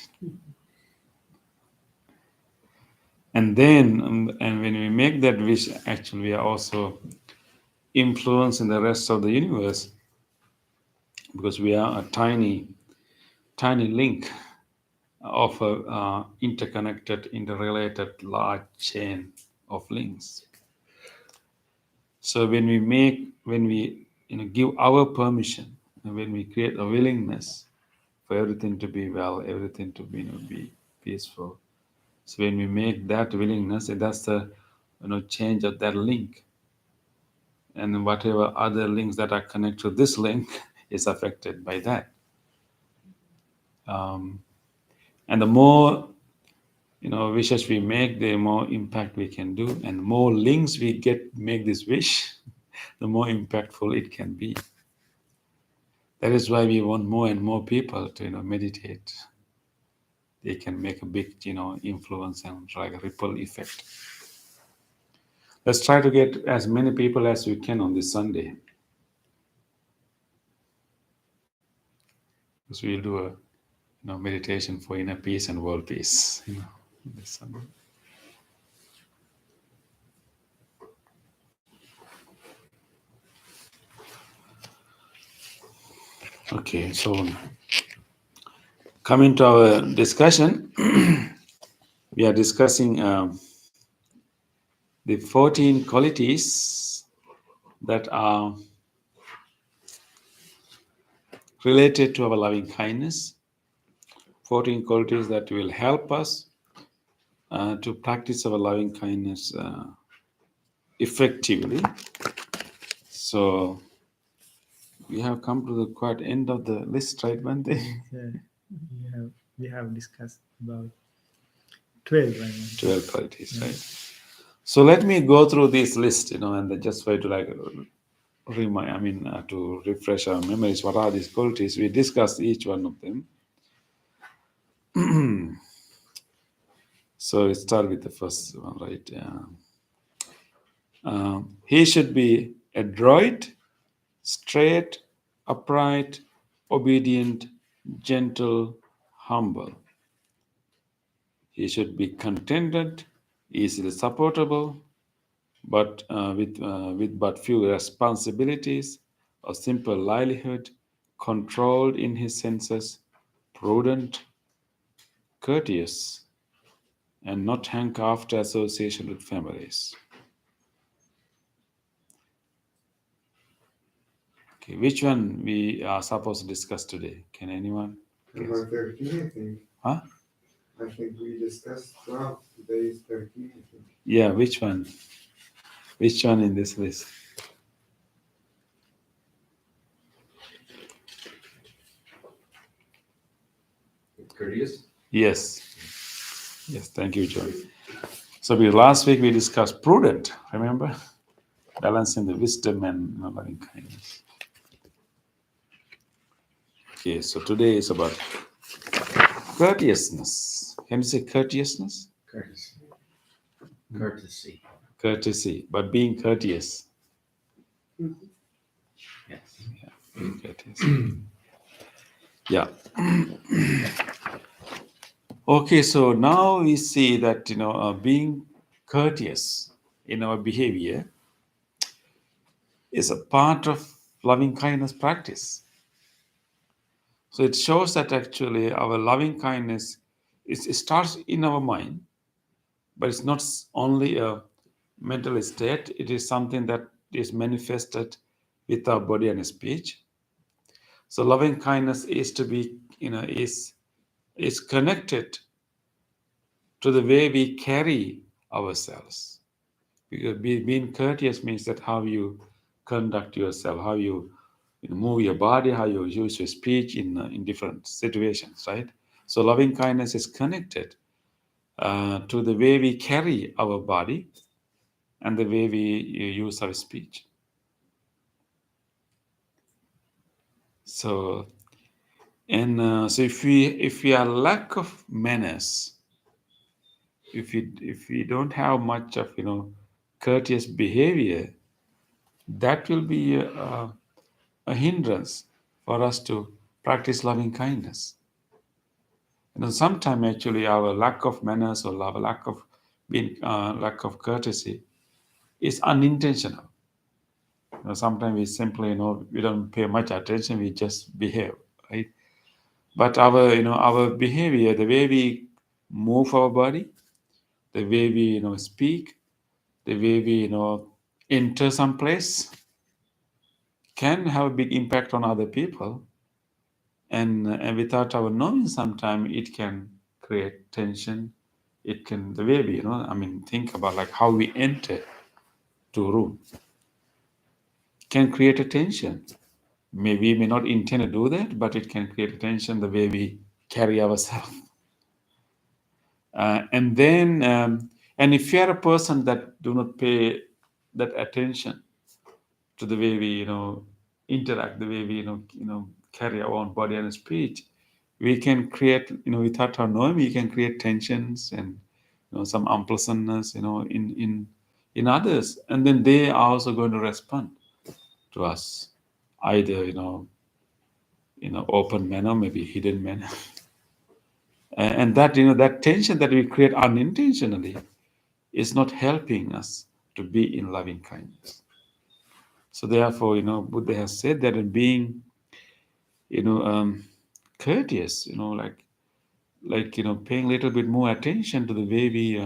And then, and when we make that wish, actually, we are also influencing the rest of the universe, because we are a tiny link of a interconnected, interrelated, large chain of links. So when we give our permission, and when we create a willingness for everything to be well, everything to be peaceful. So when we make that willingness, that's the change of that link, and whatever other links that are connected to this link is affected by that. And the more wishes we make, the more impact we can do, and the more links we make this wish, the more impactful it can be. That is why we want more and more people to meditate. They can make a big influence and like a ripple effect. Let's try to get as many people as we can on this Sunday, because we'll do a meditation for inner peace and world peace this Sunday. Okay, so coming to our discussion, we are discussing the 14 qualities that are related to our loving kindness, 14 qualities that will help us to practice our loving kindness effectively. So we have come to the quite end of the list, right, Bante? Yeah, we have discussed about 12 right now. 12 qualities, right? So let me go through this list, and then just try to to refresh our memories. What are these qualities? We discussed each one of them. So let's start with the first one, right? He should be adroit, straight, upright, obedient, gentle, humble. He should be contented, easily supportable, but with but few responsibilities, a simple livelihood, controlled in his senses, prudent, courteous, and not hanker after association with families. Okay, which one we are supposed to discuss today? Can anyone? Number 13, I think. Huh? I think we discussed 12. Today is 13, I think. Yeah, which one? Which one in this list? Courteous? Yes. Yes, thank you, John. So last week we discussed prudent, remember? Balancing the wisdom and loving kindness. Okay, so today is about courteousness. Can you say courteousness? Courtesy. Courtesy. Courtesy, but being courteous. Yes. Yeah, being courteous. Yeah. Okay, so now we see that being courteous in our behavior is a part of loving kindness practice. So it shows that actually our loving kindness it starts in our mind, but it's not only a mental state. It is something that is manifested with our body and speech. So loving kindness is to be is connected to the way we carry ourselves. Because being courteous means that how you conduct yourself, how you move your body, how you use your speech in different situations, right? So loving kindness is connected to the way we carry our body and the way we use our speech. So if we are lack of manners, if we don't have much of courteous behavior, that will be a hindrance for us to practice loving kindness. Sometimes actually our lack of manners or our lack of courtesy is unintentional. Sometimes we simply we don't pay much attention, we just behave, right? But our behavior, the way we move our body, the way we speak, the way we enter some place can have a big impact on other people, and without our knowing, sometimes it can create tension. It can the way we think about like how we enter to a room can create a tension. Maybe we may not intend to do that, but it can create a tension the way we carry ourselves. And then and if you are a person that do not pay that attention to the way we interact, the way we carry our own body and speech, we can create without our knowing, we can create tensions and some unpleasantness in others, and then they are also going to respond to us either open manner, maybe hidden manner. And that that tension that we create unintentionally is not helping us to be in loving kindness. So therefore, Buddha has said that in being, courteous, paying a little bit more attention to the way we,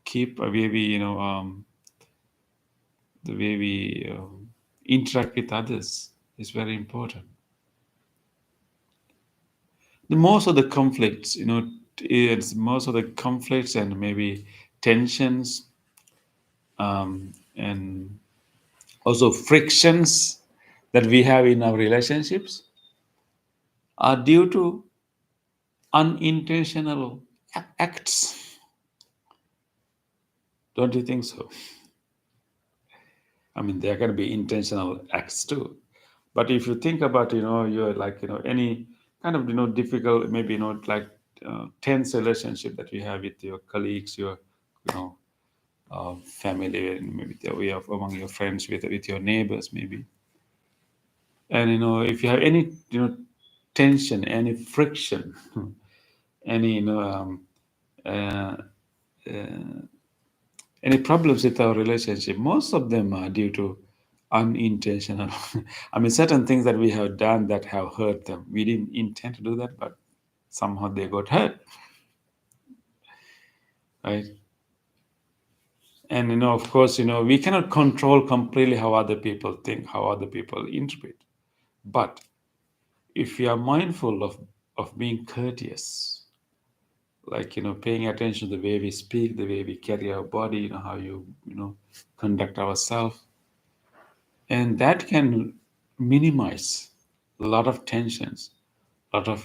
keep a way we, the way we interact with others is very important. Most of the conflicts, it's most of the conflicts and maybe tensions, and also frictions that we have in our relationships are due to unintentional acts. Don't you think so? I mean, there can be intentional acts too. But if you think about, you're like, any kind of, difficult, maybe, like tense relationship that you have with your colleagues, your, you know, family, and maybe we have among your friends, with your neighbors, maybe. And, if you have any, tension, any friction, any, uh, uh, any problems with our relationship, most of them are due to unintentional. I mean, certain things that we have done that have hurt them. We didn't intend to do that, but somehow they got hurt, right? And of course, we cannot control completely how other people think, how other people interpret. But if we are mindful of being courteous, like paying attention to the way we speak, the way we carry our body, how you conduct ourselves, and that can minimize a lot of tensions, a lot of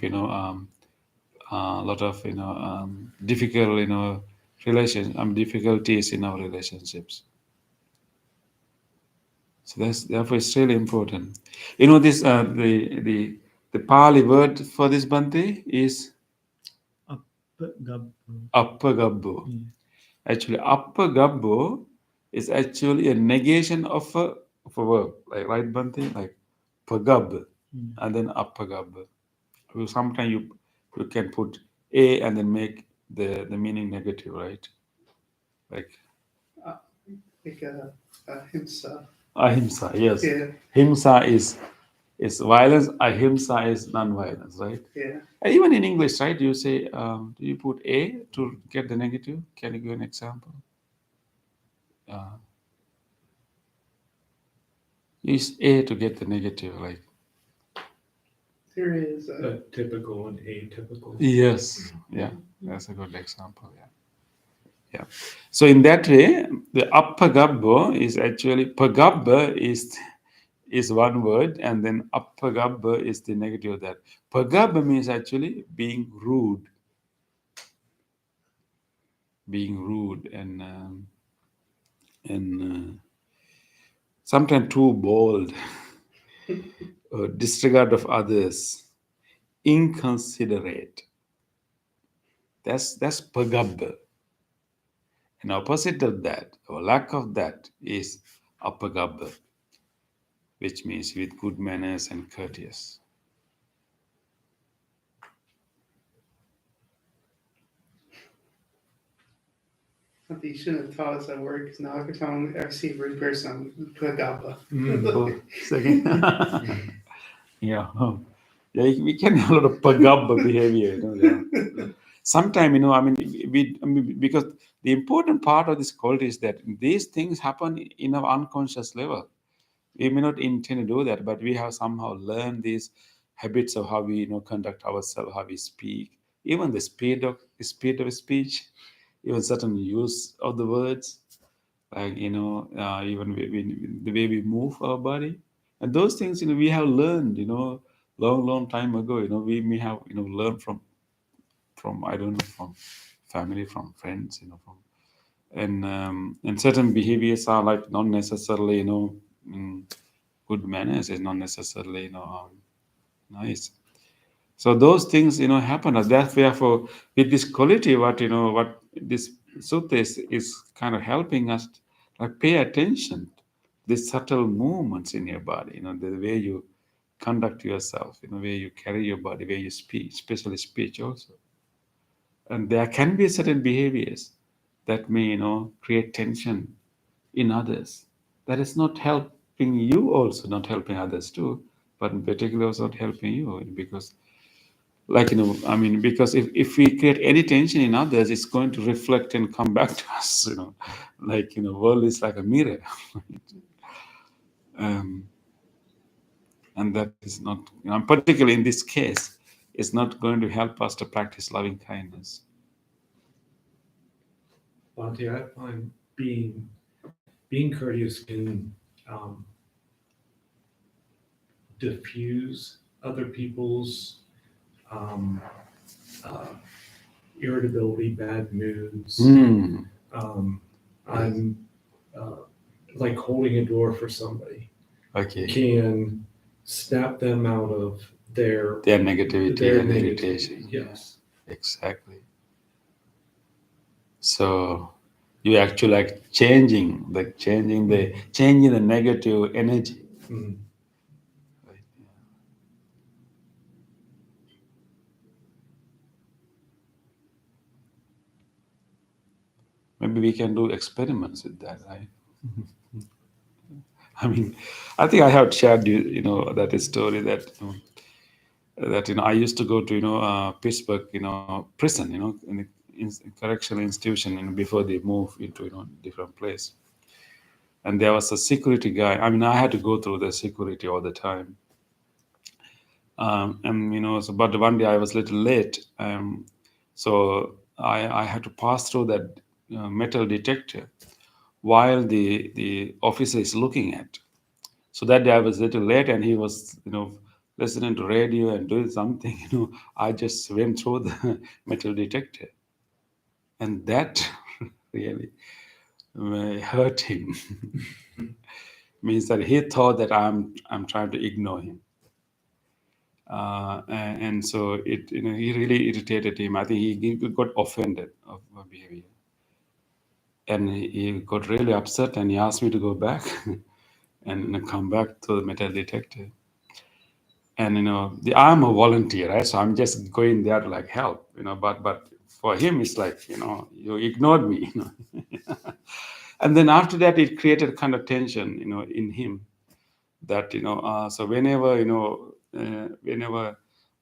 difficult difficulties in our relationships. So therefore it's really important. This the Pali word for this Bhante is appagabbo. Actually, appagabbo is actually a negation of a verb, like, right, Bhante, like pagab, and then appagab. Sometimes you can put a and then make the meaning negative, right? Like Like himsa. ahimsa. Yes, Yeah. himsa is violence. Ahimsa is non-violence, right? Yeah. Even in English, right? You say, do you put a to get the negative? Can you give an example? Use a to get the negative, like. There is. Typical and atypical. Yes, yeah, that's a good example. Yeah. So in that way, the appagabbo is actually pagabba is one word, and then appagabba is the negative of that. Pagabba means actually being rude, and sometimes too bold, disregard of others, inconsiderate. That's pagabba. And opposite of that, or lack of that, is appagabba, which means with good manners and courteous. You shouldn't have taught us that word because now every time I see a rude person, I'm pagaba. Second. Yeah. We can have a lot of pagabba behavior. Sometimes, because the important part of this quality is that these things happen in our unconscious level. We may not intend to do that, but we have somehow learned these habits of how we conduct ourselves, how we speak, even the speed of speech, even certain use of the words, like even the way we move our body, and those things we have learned long time ago. We may have learned from I don't know, from family, from friends, from and certain behaviors are like not necessarily good manners, is not necessarily nice. So those things happen. And therefore, with this quality, what this sutta is kind of helping us, like, pay attention to the subtle movements in your body. The way you conduct yourself, where you carry your body, where you speak, especially speech also. And there can be certain behaviors that may create tension in others. That is not helping you, also not helping others too, but in particular also not helping you, because because if we create any tension in others, it's going to reflect and come back to us. World is like a mirror. And that is not, particularly in this case, it's not going to help us to practice loving kindness. Bhante, I find being courteous can diffuse other people's irritability, bad moods. Hmm. I'm like holding a door for somebody Okay. can snap them out of their Negativity their and negativity. irritation. Yes. Exactly. So you actually like changing the negative energy. Mm. Right? Yeah. Maybe we can do experiments with that, right? I mean, I think I have shared that story that I used to go to Pittsburgh prison in correctional institution before they move into different place, and there was a security guy. I mean, I had to go through the security all the time, and but one day I was a little late, so I had to pass through that metal detector while the officer is looking at. So that day I was a little late, and he was listening to radio and doing something. I just went through the metal detector, and that really hurt him. Means that he thought that I'm trying to ignore him. And so he really irritated him. I think he got offended of my behavior, and he got really upset, and he asked me to go back and come back to the metal detector. And I'm a volunteer, right? So I'm just going there to like help, But for him, it's like you ignored me, And then after that, it created kind of tension, in him. That so whenever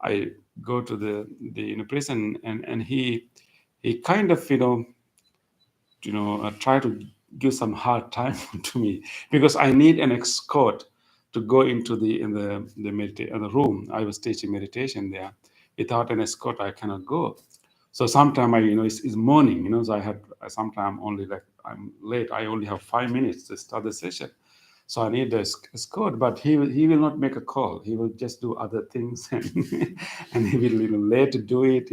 I go to the prison, and he kind of try to give some hard time to me, because I need an escort to go into the room. I was teaching meditation there. Without an escort, I cannot go. So sometime it's morning, so sometime only like I'm late. I only have 5 minutes to start the session. So I need a escort, but he will not make a call. He will just do other things, and he will late to do it,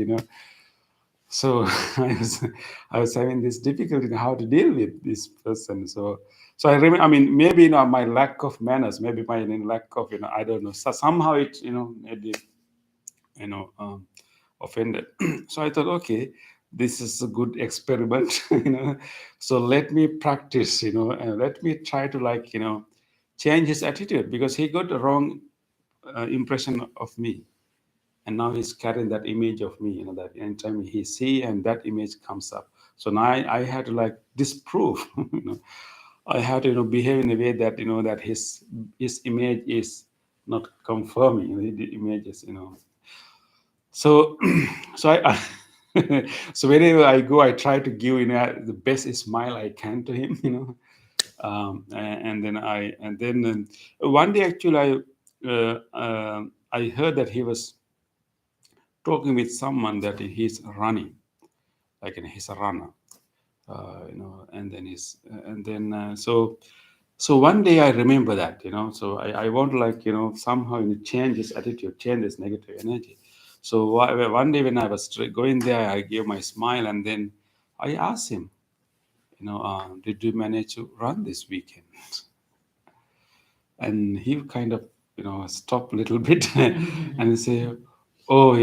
So I was having this difficulty in how to deal with this person. So I remember. I mean, maybe my lack of manners, maybe my lack of I don't know. So somehow it maybe offended. So I thought, okay, this is a good experiment. So let me practice. And let me try to change his attitude, because he got the wrong impression of me. And now he's carrying that image of me, that anytime he see, and that image comes up. So now I had to disprove, I had to behave in a way that that his image is not confirming. The image is So so I so wherever I go, I try to give the best smile I can to him, and then one day actually I heard that he was talking with someone that he's running, like he's a runner, and then so one day I remember that, so I want to somehow change his attitude, change his negative energy. So one day when I was going there, I gave my smile, and then I asked him, did you manage to run this weekend? And he kind of stopped a little bit and he said, oh,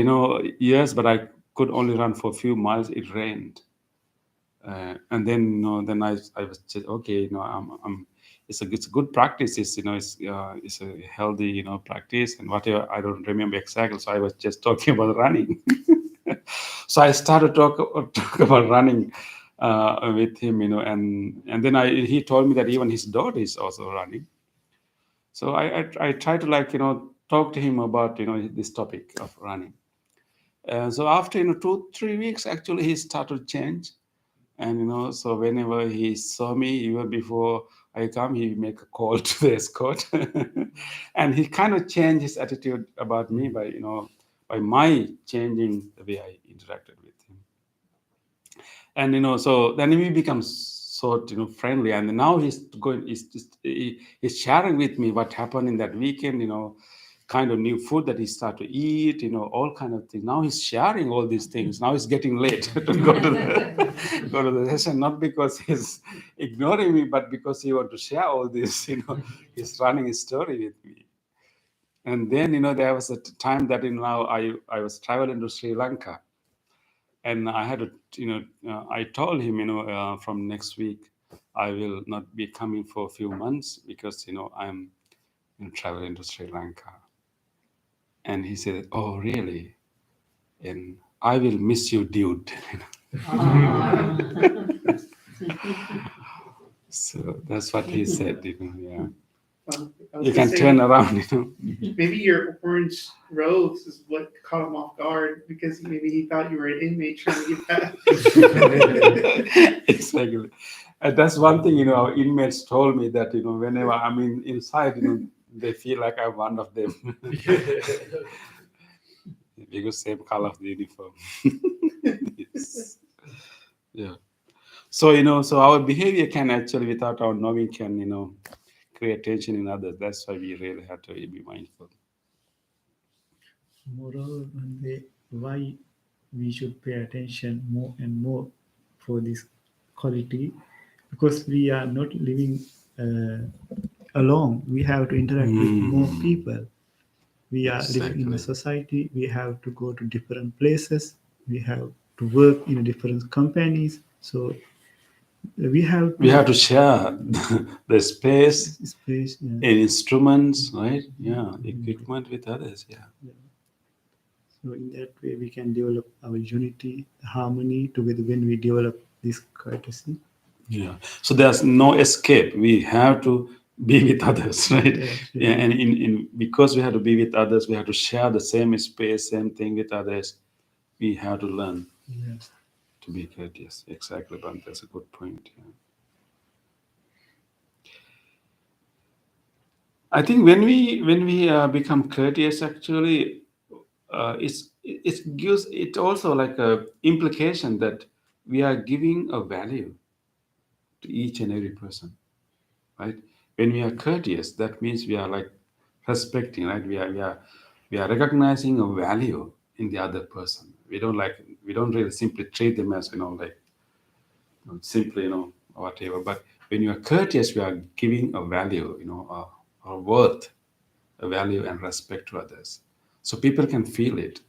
yes, but I could only run for a few miles. It rained. And then I was just, okay, it's a good practice. It's a healthy practice, and whatever. I don't remember exactly. So I was just talking about running. So I started talk about running with him, and then he told me that even his daughter is also running. So I try to talk to him about this topic of running. So after 2-3 weeks, actually he started to change. And so whenever he saw me, even before I come, he make a call to the escort, and he kind of changed his attitude about me by my changing the way I interacted with him. And so then we become so friendly, and now he's sharing with me what happened in that weekend, kind of new food that he started to eat, all kind of things. Now he's sharing all these things. Now it's getting late to go to the session, not because he's ignoring me, but because he wants to share all this. He's running his story with me. And then, there was a time that I was traveling to Sri Lanka, and I had to, I told him, from next week I will not be coming for a few months because, I'm traveling to Sri Lanka. And he said, "Oh, really? And I will miss you, dude." So that's what he said. Yeah. I was You gonna can say, turn around. maybe your orange robes is what caught him off guard because maybe he thought you were an inmate trying to get back. Exactly. And that's one thing, our inmates told me that, whenever I'm inside, they feel like I'm one of them. Because same color of the uniform. Yes. Yeah. So, so our behavior can actually, without our knowing, can, create tension in others. That's why we really have to be mindful. Moreover, why we should pay attention more and more for this quality, because we are not living alone. We have to interact with more people. We are living in a Exactly. society. We have to go to different places. We have to work in different companies. So we have We have to share the space space. Yeah. and instruments, right? Yeah, equipment with others. Yeah. So in that way, we can develop our unity, harmony together when we develop this courtesy. Yeah. So there's no escape. We have to be with others, right? Yeah. And because we have to be with others, we have to share the same space, same thing with others. We have to learn Yeah. to be courteous. Exactly, but that's a good point. Yeah. I think when we become courteous, actually, it gives it also like a implication that we are giving a value to each and every person, right? When we are courteous, that means we are like respecting, right? We are recognizing a value in the other person. We don't really simply treat them as like simply whatever. But when you are courteous, we are giving a value, a worth, a value and respect to others, so people can feel it.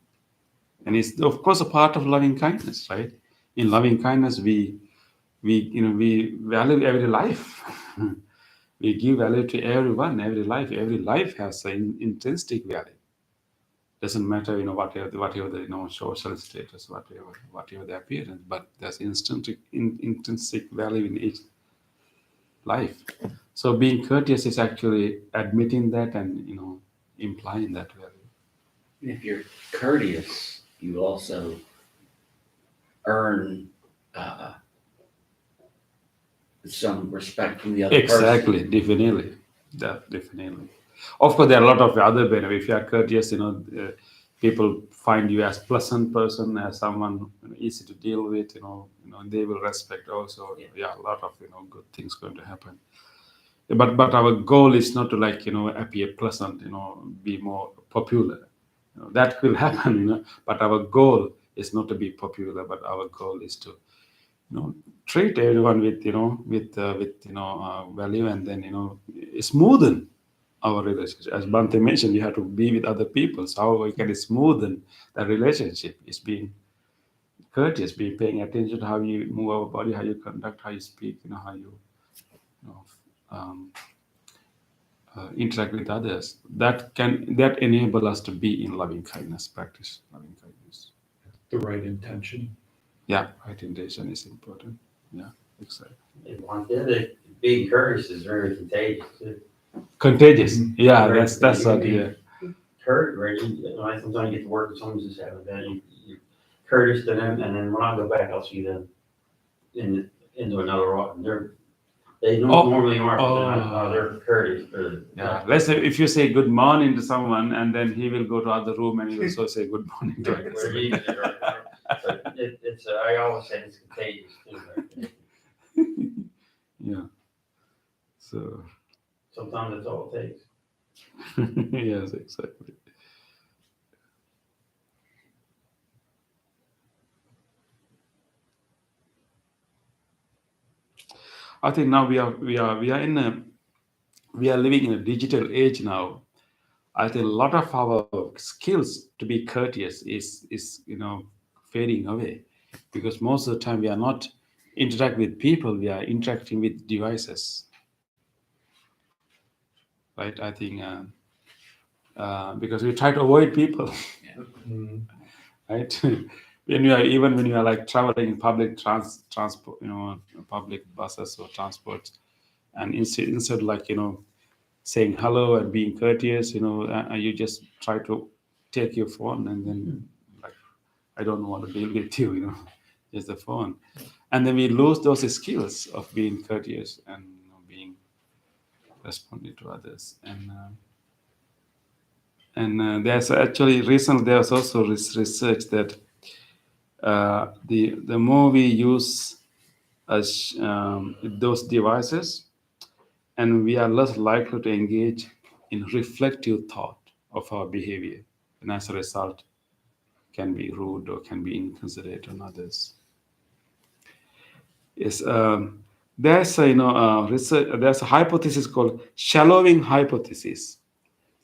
And it's of course a part of loving kindness, right? In loving kindness, we value every life. We give value to everyone, every life. Every life has an intrinsic value. Doesn't matter, whatever the social status, whatever the appearance, but there's intrinsic value in each life. So being courteous is actually admitting that and implying that value. And if you're courteous, you also earn some respect from the other Exactly, person. definitely. Definitely. Of course, there are a lot of other benefits. If you are courteous, people find you as pleasant person, as someone easy to deal with. They will respect also. Yeah, a lot of good things going to happen. But our goal is not to appear pleasant. Be more popular. That will happen. But our goal is not to be popular. But our goal is to treat everyone with value, and then smoothen our relationship. As Bante mentioned, you have to be with other people. So how we can smoothen the relationship is being courteous, being paying attention to how you move our body, how you conduct, how you speak, how you, um, interact with others. That enable us to be in loving kindness, practice loving kindness. The right intention. Yeah, right intention is important. Yeah, exactly. Being courteous is very contagious too. Contagious. Yeah, Very that's what. contagious. Yeah. Sometimes you get to work with someone who's just having that. You're courteous to them, and then when I go back, I'll see them into another rock. They normally aren't. But they're courteous. Yeah. Let's say if you say good morning to someone, and then he will go to other room and he will also say good morning to We're us. using it, right? So it's I always say it's contagious too. Right? Yeah. So Sometimes that's all it takes. Yes, exactly. I think now we are living in a digital age now. I think a lot of our skills to be courteous is fading away, because most of the time we are not interact with people, we are interacting with devices, right? I think because we try to avoid people, Mm. right? When you are like traveling in public transport, public buses or transport, and instead like saying hello and being courteous, you just try to take your phone and then like, I don't want to deal with you, just the phone. And then we lose those skills of being courteous and being responding to others. And there's actually recently there's also research that the more we use those devices, and we are less likely to engage in reflective thought of our behavior, and as a result can be rude or can be inconsiderate on others. Yes, there's a research, there's a hypothesis called shallowing hypothesis.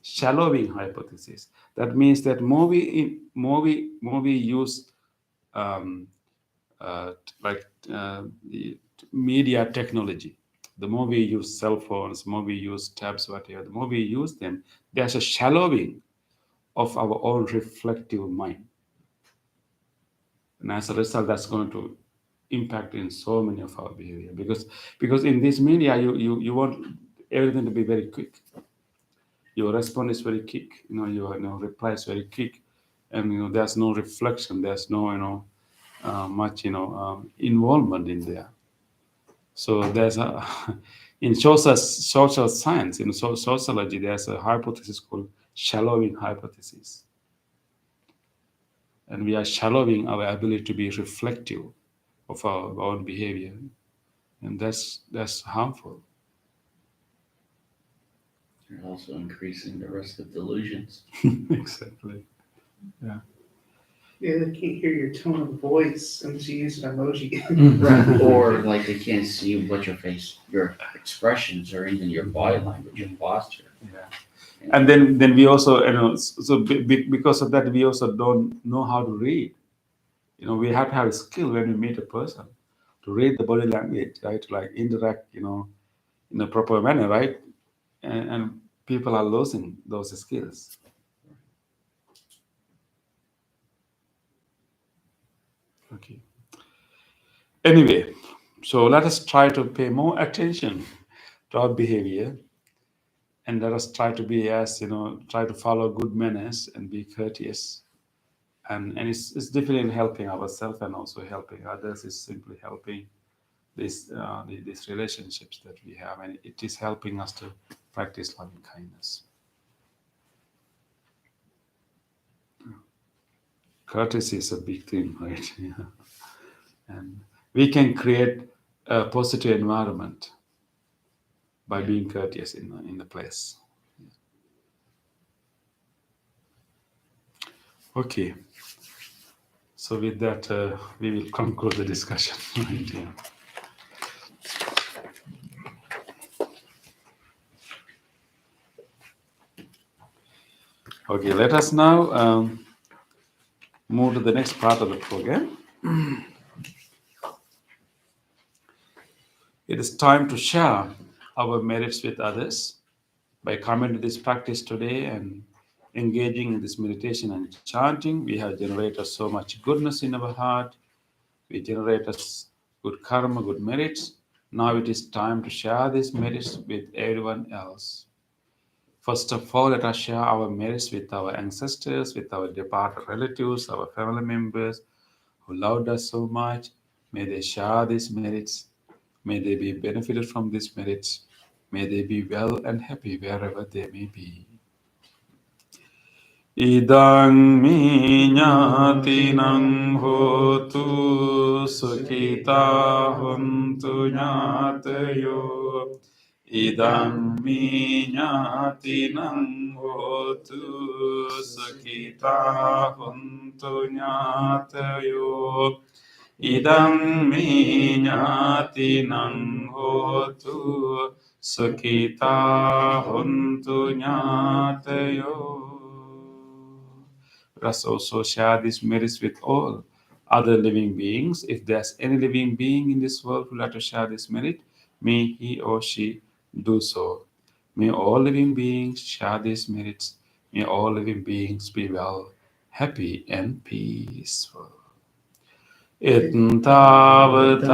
Shallowing hypothesis. That means that more we use um, like the media technology, the more we use cell phones, more we use tabs, whatever, the more we use them, there's a shallowing of our own reflective mind. And as a result, that's going to impact in so many of our behavior, because in this media you want everything to be very quick. Your response is very quick, your reply is very quick, and there's no reflection, there's no much involvement in there. So there's a in social science, in sociology, there's a hypothesis called shallowing hypothesis, and we are shallowing our ability to be reflective of our own behavior, and that's harmful. You're also increasing the risk of delusions. Exactly. Yeah, they can't hear your tone of voice unless you use an emoji. Or like they can't see what your expressions, or even your body language, your posture. Yeah. And then we also, because of that, we also don't know how to read. We have to have a skill when we meet a person to read the body language, right? To like interact, in a proper manner, right? And people are losing those skills. Okay. Anyway, so let us try to pay more attention to our behavior, and let us try to be try to follow good manners and be courteous. And it's definitely helping ourselves and also helping others. It's simply helping these relationships that we have, and it is helping us to practice loving kindness. Courtesy is a big thing, right? Yeah. And we can create a positive environment by being courteous in the place. Okay. So with that, we will conclude the discussion. Right, yeah. Okay, let us now move to the next part of the program. It is time to share our merits with others. By coming to this practice today and engaging in this meditation and chanting, we have generated so much goodness in our heart. We generated good karma, good merits. Now it is time to share these merits with everyone else. First of all, let us share our merits with our ancestors, with our departed relatives, our family members who loved us so much. May they share these merits. May they be benefited from these merits. May they be well and happy wherever they may be. Idang mi ñātinang hotu sukhita hontu ñātayo. Idam minyatinam hotu sakita huntu nyatayo. Idam minyatinam hotu sakita huntu nyatayo. Let us also share these merits with all other living beings. If there's any living being in this world who would like to share this merit, may he or she do so. May all living beings share these merits. May all living beings be well, happy, and peaceful. Ittavata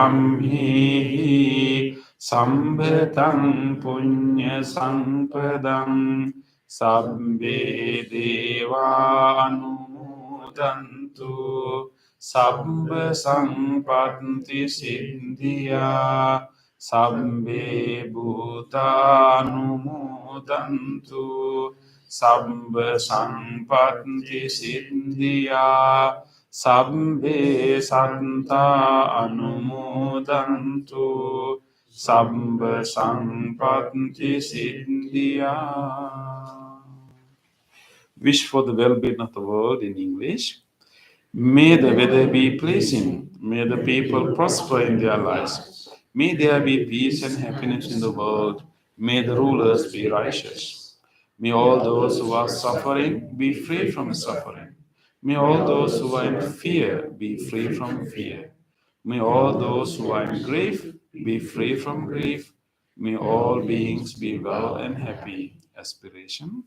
amhi sambhatam punya sampadam sabbe deva anumodantu sabba sampatti siddhya sabbe bhuta anumodantu sabba sampatti siddhya Sabbe santa anumodantu sabba sampatti siddhya. Wish for the well-being of the world in English. May the weather be pleasing. May the people prosper in their lives. May there be peace and happiness in the world. May the rulers be righteous. May all those who are suffering be free from suffering. May all those who are in fear be free from fear. May all those who are in grief be free from grief. May all beings be well and happy. Aspiration.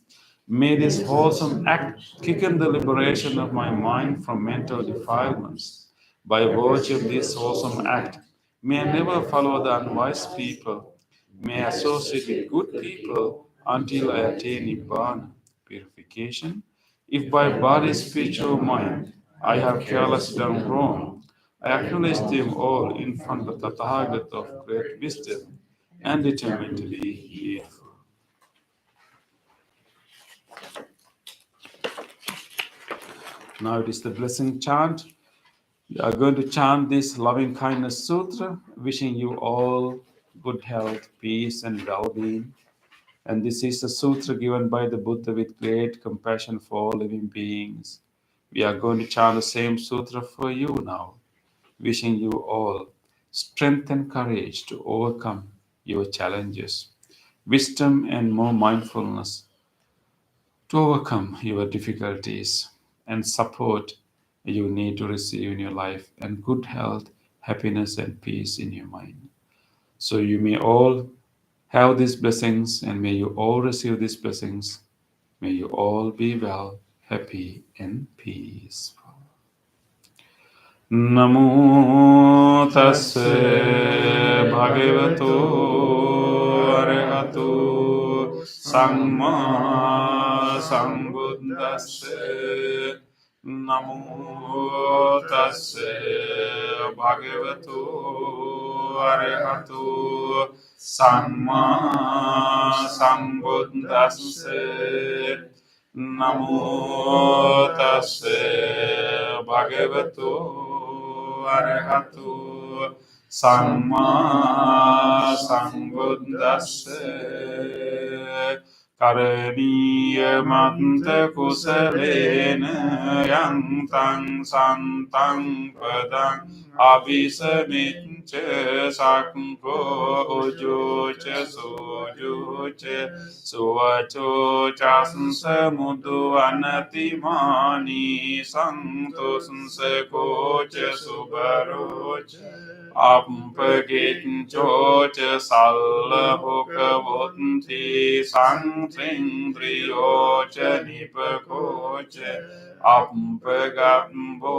May this wholesome act quicken the liberation of my mind from mental defilements. By virtue of this wholesome act, may I never follow the unwise people. May I associate with good people until I attain Nibbana, purification. If by body, speech, or mind I have carelessly done wrong, I acknowledge them all in front of the Tathagata of great wisdom and determine to be heedful. Now it is the blessing chant. We are going to chant this loving kindness sutra, wishing you all good health, peace, and well-being. And this is a sutra given by the Buddha with great compassion for all living beings. We are going to chant the same sutra for you now, wishing you all strength and courage to overcome your challenges, wisdom and more mindfulness to overcome your difficulties, and support you need to receive in your life, and good health, happiness, and peace in your mind. So you may all have these blessings, and may you all receive these blessings. May you all be well, happy, and peaceful. Namo tassa bhagavato arahato samma sambuddhassa. Namo tassa bhagavato arahato samma sambuddhassa. Namo tassa bhagavato arahato samma sambuddhassa. Karaniya manta kusalena yantang santang padang abhisamitcha sakko ujocha sujocha suvacho chasansa mudu anatimani santo sansakocha subarocha Ampaginchocha sallabhukavunti sangsindriyocha nipakocha Ampagambo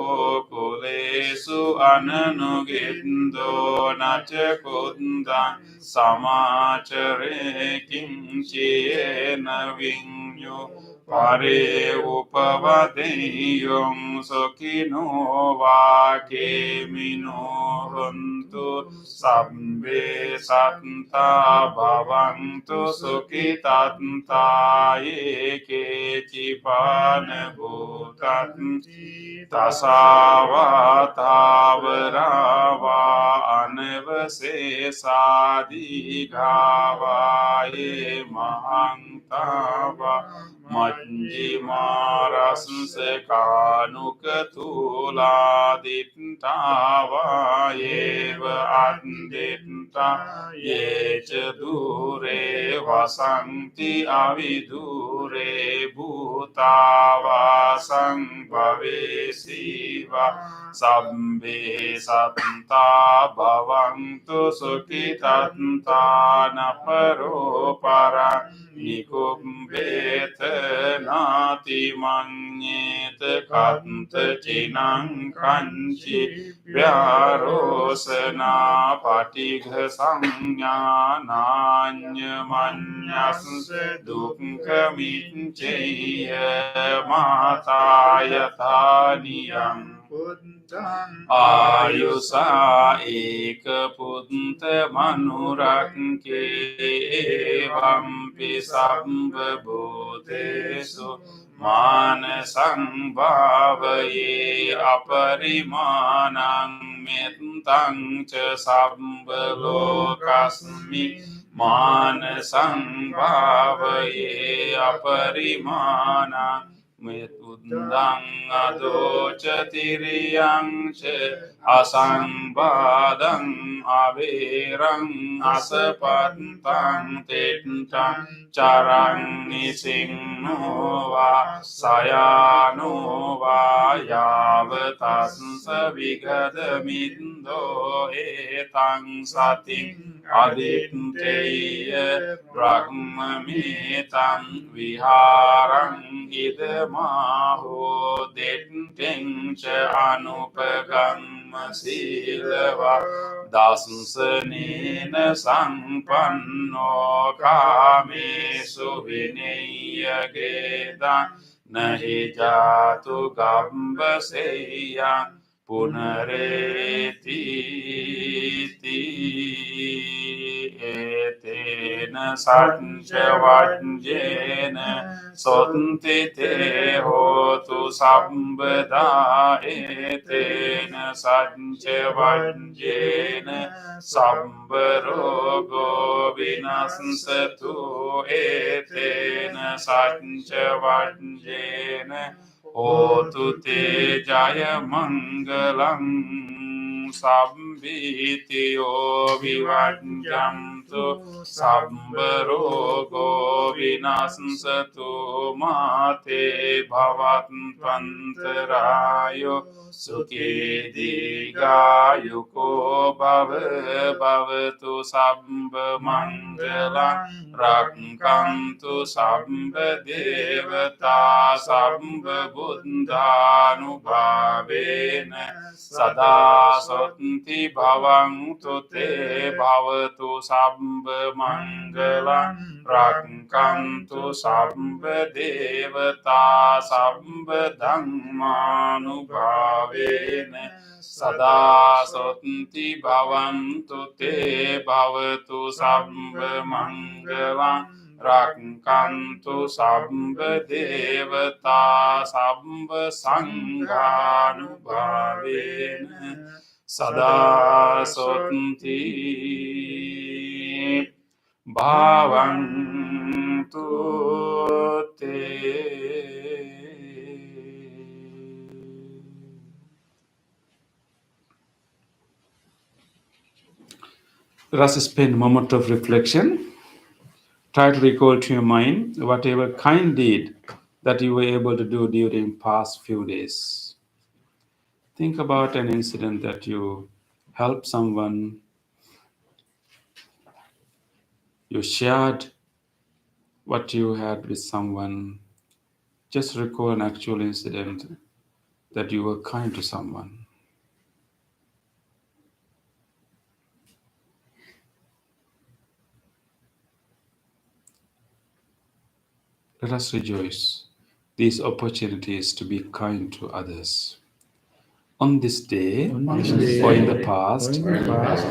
kulesu ananugindo nacha kundang samachare kimchena vinyo Pare upavadeyong sokino vakemino hontu sabbe santa bhavantu sukitanta eke cipane bhutanti tasava tavarava aneva සේසාදිගාවායේ මහන්තාව මජ්ජිමාරස්සකානුකතුලාදිත්තාවායේව අන්දිත්තා යේච දුරේ වසන්ති අවිදුරේ භූතාවාසං භවේසීවා සම්බේ සත්තා භවන්තු සුඛිතත්තාන පරෝ පරං නිකුම්බේත නාති මඤ්ඤේත කන්ත චිනං කංචි ව්‍යාරෝසනා පටිඝ සංඥානාඤ්ඤ මඤ්ඤස්ස දුක්ඛ මිච්ඡේය මාතායතානියං ආයුසා ඒක පුත්ත මනුරක්කේ වම්පි සම්බ භූතේසු මාන සංභාවයේ අපරිමාණං මෙත්තං ච සම්බ ලෝකස්මි මාන සංභාවයේ අපරිමාණං මෙතුද්දං අදෝච තිරියං ච අසංබාධං අවේරං අසපත්තං තෙත්තං චරං නිසින්නෝවා සයානෝවා යාව තස්ස විගදමින්දෝ ඒතං සතින් අදිත්තේය බ්‍රහ්මමේතං විහාරං ඉදමාහෝ දෙත්තෙං ච අනුපගම්ම සීලවා දස්සනේන සම්පන්නෝ කාමේසු විනය්‍යගේදං නහි ජාතු ගම්බසෙයං පුනරේති ඒතේන සච්ච වජ්ජේන සොත්ති තේ හෝතු සම්බදා ඒතේන සච්ච වජ්ජේන සම්බ රෝගෝ විනස්සතු ඒතේන සච්ච වජ්ජේන හෝතු තේ ජය මංගලං සම්භීතියෝ විවජ්ජන්තු සම්බ රෝගෝ විනස්සතු මාතේ භවත්වන්තරායෝ සුඛී දීඝායුකෝ භව භවතු සම්බ මංගලං රක්ඛන්තු සම්බ දේවතා සම්බ බුද්ධානුභාවේන සදා සොත්ති භවන්තු තේ භවතු සම්බ මංගලං රක්ඛන්තු සම්බ දේවතා සම්බ ධම්මානුභාවේන සදා සොත්ති භවන්තු තේ භවතු සම්බ මංගලං රක්ඛන්තු සම්බ දේවතා සම්බ සංඝානුභාවේන සදා සොත්ති භවන්තු තේ. Let us spend a moment of reflection. Try to recall to your mind whatever kind deed that you were able to do during past few days. Think about an incident that you helped someone, you shared what you had with someone. Just recall an actual incident that you were kind to someone. Let us rejoice these opportunities to be kind to others. On this day, or in the past,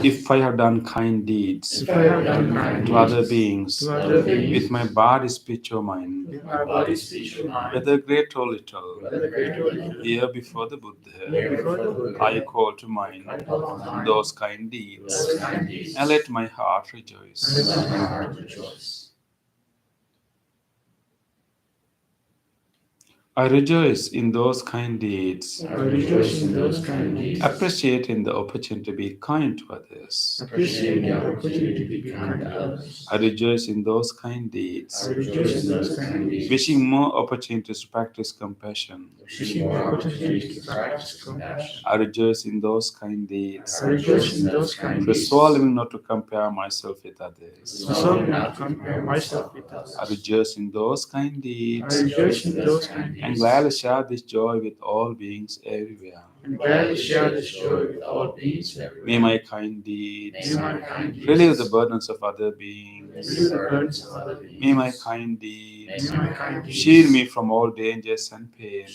if I have done kind deeds to other beings with my body, speech, or mind, whether great or little, here before the Buddha, I call to mind those kind deeds, and let my heart rejoice. I rejoice in those kind deeds, appreciating the opportunity to be kind to others. I rejoice in those kind deeds, wishing more opportunities to practice compassion. I rejoice in those kind deeds, resolving not to compare myself with others. I rejoice in those kind deeds, and gladly share this joy with all beings everywhere. May my kind deeds relieve the burdens of other beings. May my kind deeds shield me from all dangers and pain.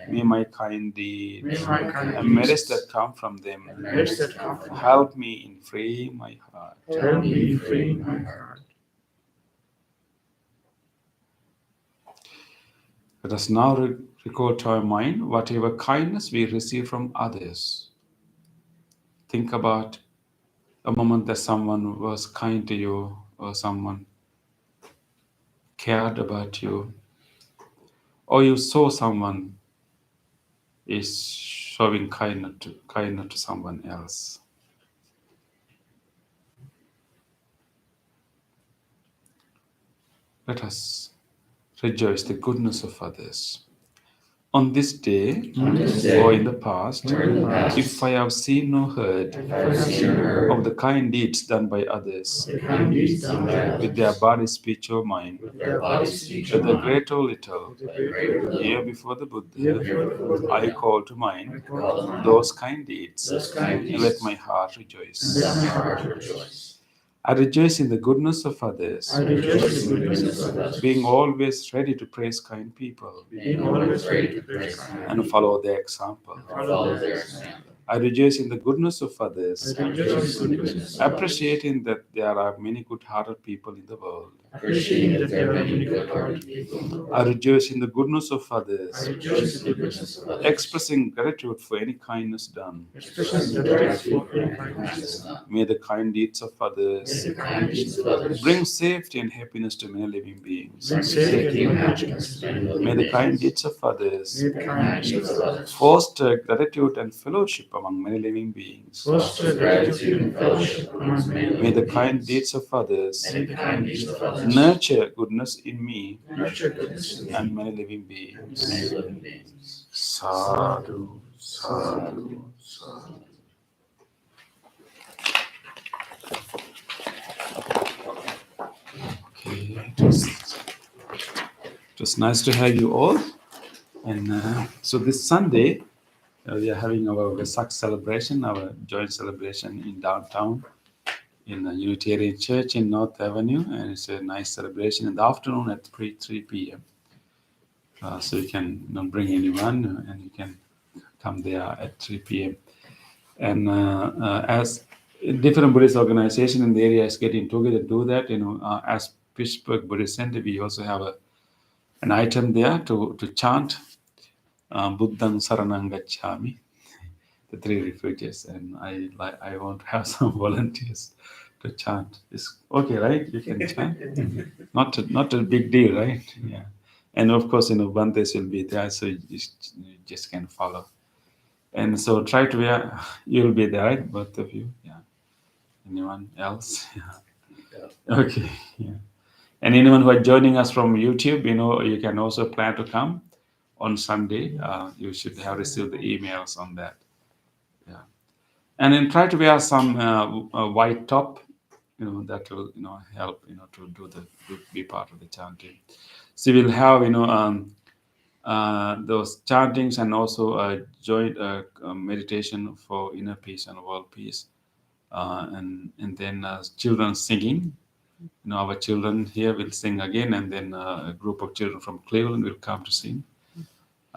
May my kind deeds and merits that come from them help me in freeing my heart. Let us now recall to our mind whatever kindness we receive from others. Think about a moment that someone was kind to you, or someone cared about you, or you saw someone is showing kindness to someone else. Let us rejoice the goodness of others. On this day, or in the past, if I have seen or heard of the kind deeds done by others with their body, speech, or mind, whether great or little, here before the Buddha, I call to mind those kind deeds, and let my heart rejoice. I rejoice in the goodness of others, being always ready to praise kind people and follow their example. I rejoice in the goodness of others, appreciating that there are many good-hearted people in the world. I rejoice in the goodness of others, expressing gratitude for any kindness done. May the kind deeds of others bring safety and happiness to many living beings. May the kind deeds of others foster gratitude and fellowship among many living beings. May the kind deeds of others nurture goodness in me and many living beings. Sadhu, sadhu, sadhu. Okay, it was nice to have you all. And so this Sunday, we are having our Vesak celebration, our joint celebration in downtown, in the Unitarian Church in North Avenue, and it's a nice celebration in the afternoon at 3 p.m. So you can bring anyone, and you can come there at 3 p.m. And as different Buddhist organization in the area is getting together to do that, as Pittsburgh Buddhist Center, we also have an item there to chant Buddhang Saranang Gacchami, the three refuges, and I want to have some volunteers to chant. It's okay, right? You can chant. Not a big deal, right? Yeah. And of course, Bantes will be there, so you just can follow. And so try to wear. You'll be there, right? Both of you. Yeah. Anyone else? Yeah. Okay. Yeah. And anyone who are joining us from YouTube, you can also plan to come on Sunday. You should have received the emails on that. Yeah. And then try to wear some white top, that will, help, to be part of the chanting. So we'll have, those chantings and also a joint meditation for inner peace and world peace. And then children singing. Our children here will sing again, and then a group of children from Cleveland will come to sing.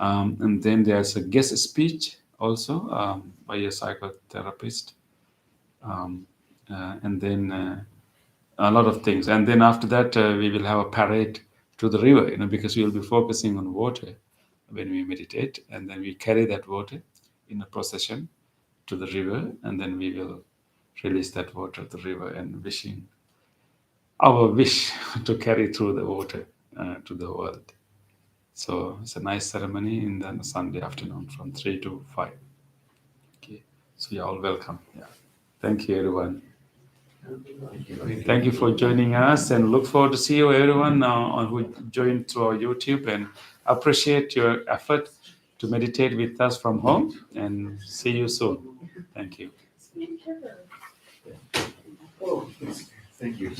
And then there's a guest speech also by a psychotherapist. And then a lot of things. And then after that, we will have a parade to the river, because we will be focusing on water when we meditate. And then we carry that water in a procession to the river, and then we will release that water to the river and wishing our wish to carry through the water to the world. So it's a nice ceremony in the Sunday afternoon from 3 to 5. Okay, so you're all welcome. Yeah, thank you, everyone. Thank you for joining us, and look forward to see you, everyone, who joined through our YouTube, and appreciate your effort to meditate with us from home. And see you soon. Thank you. Thank you.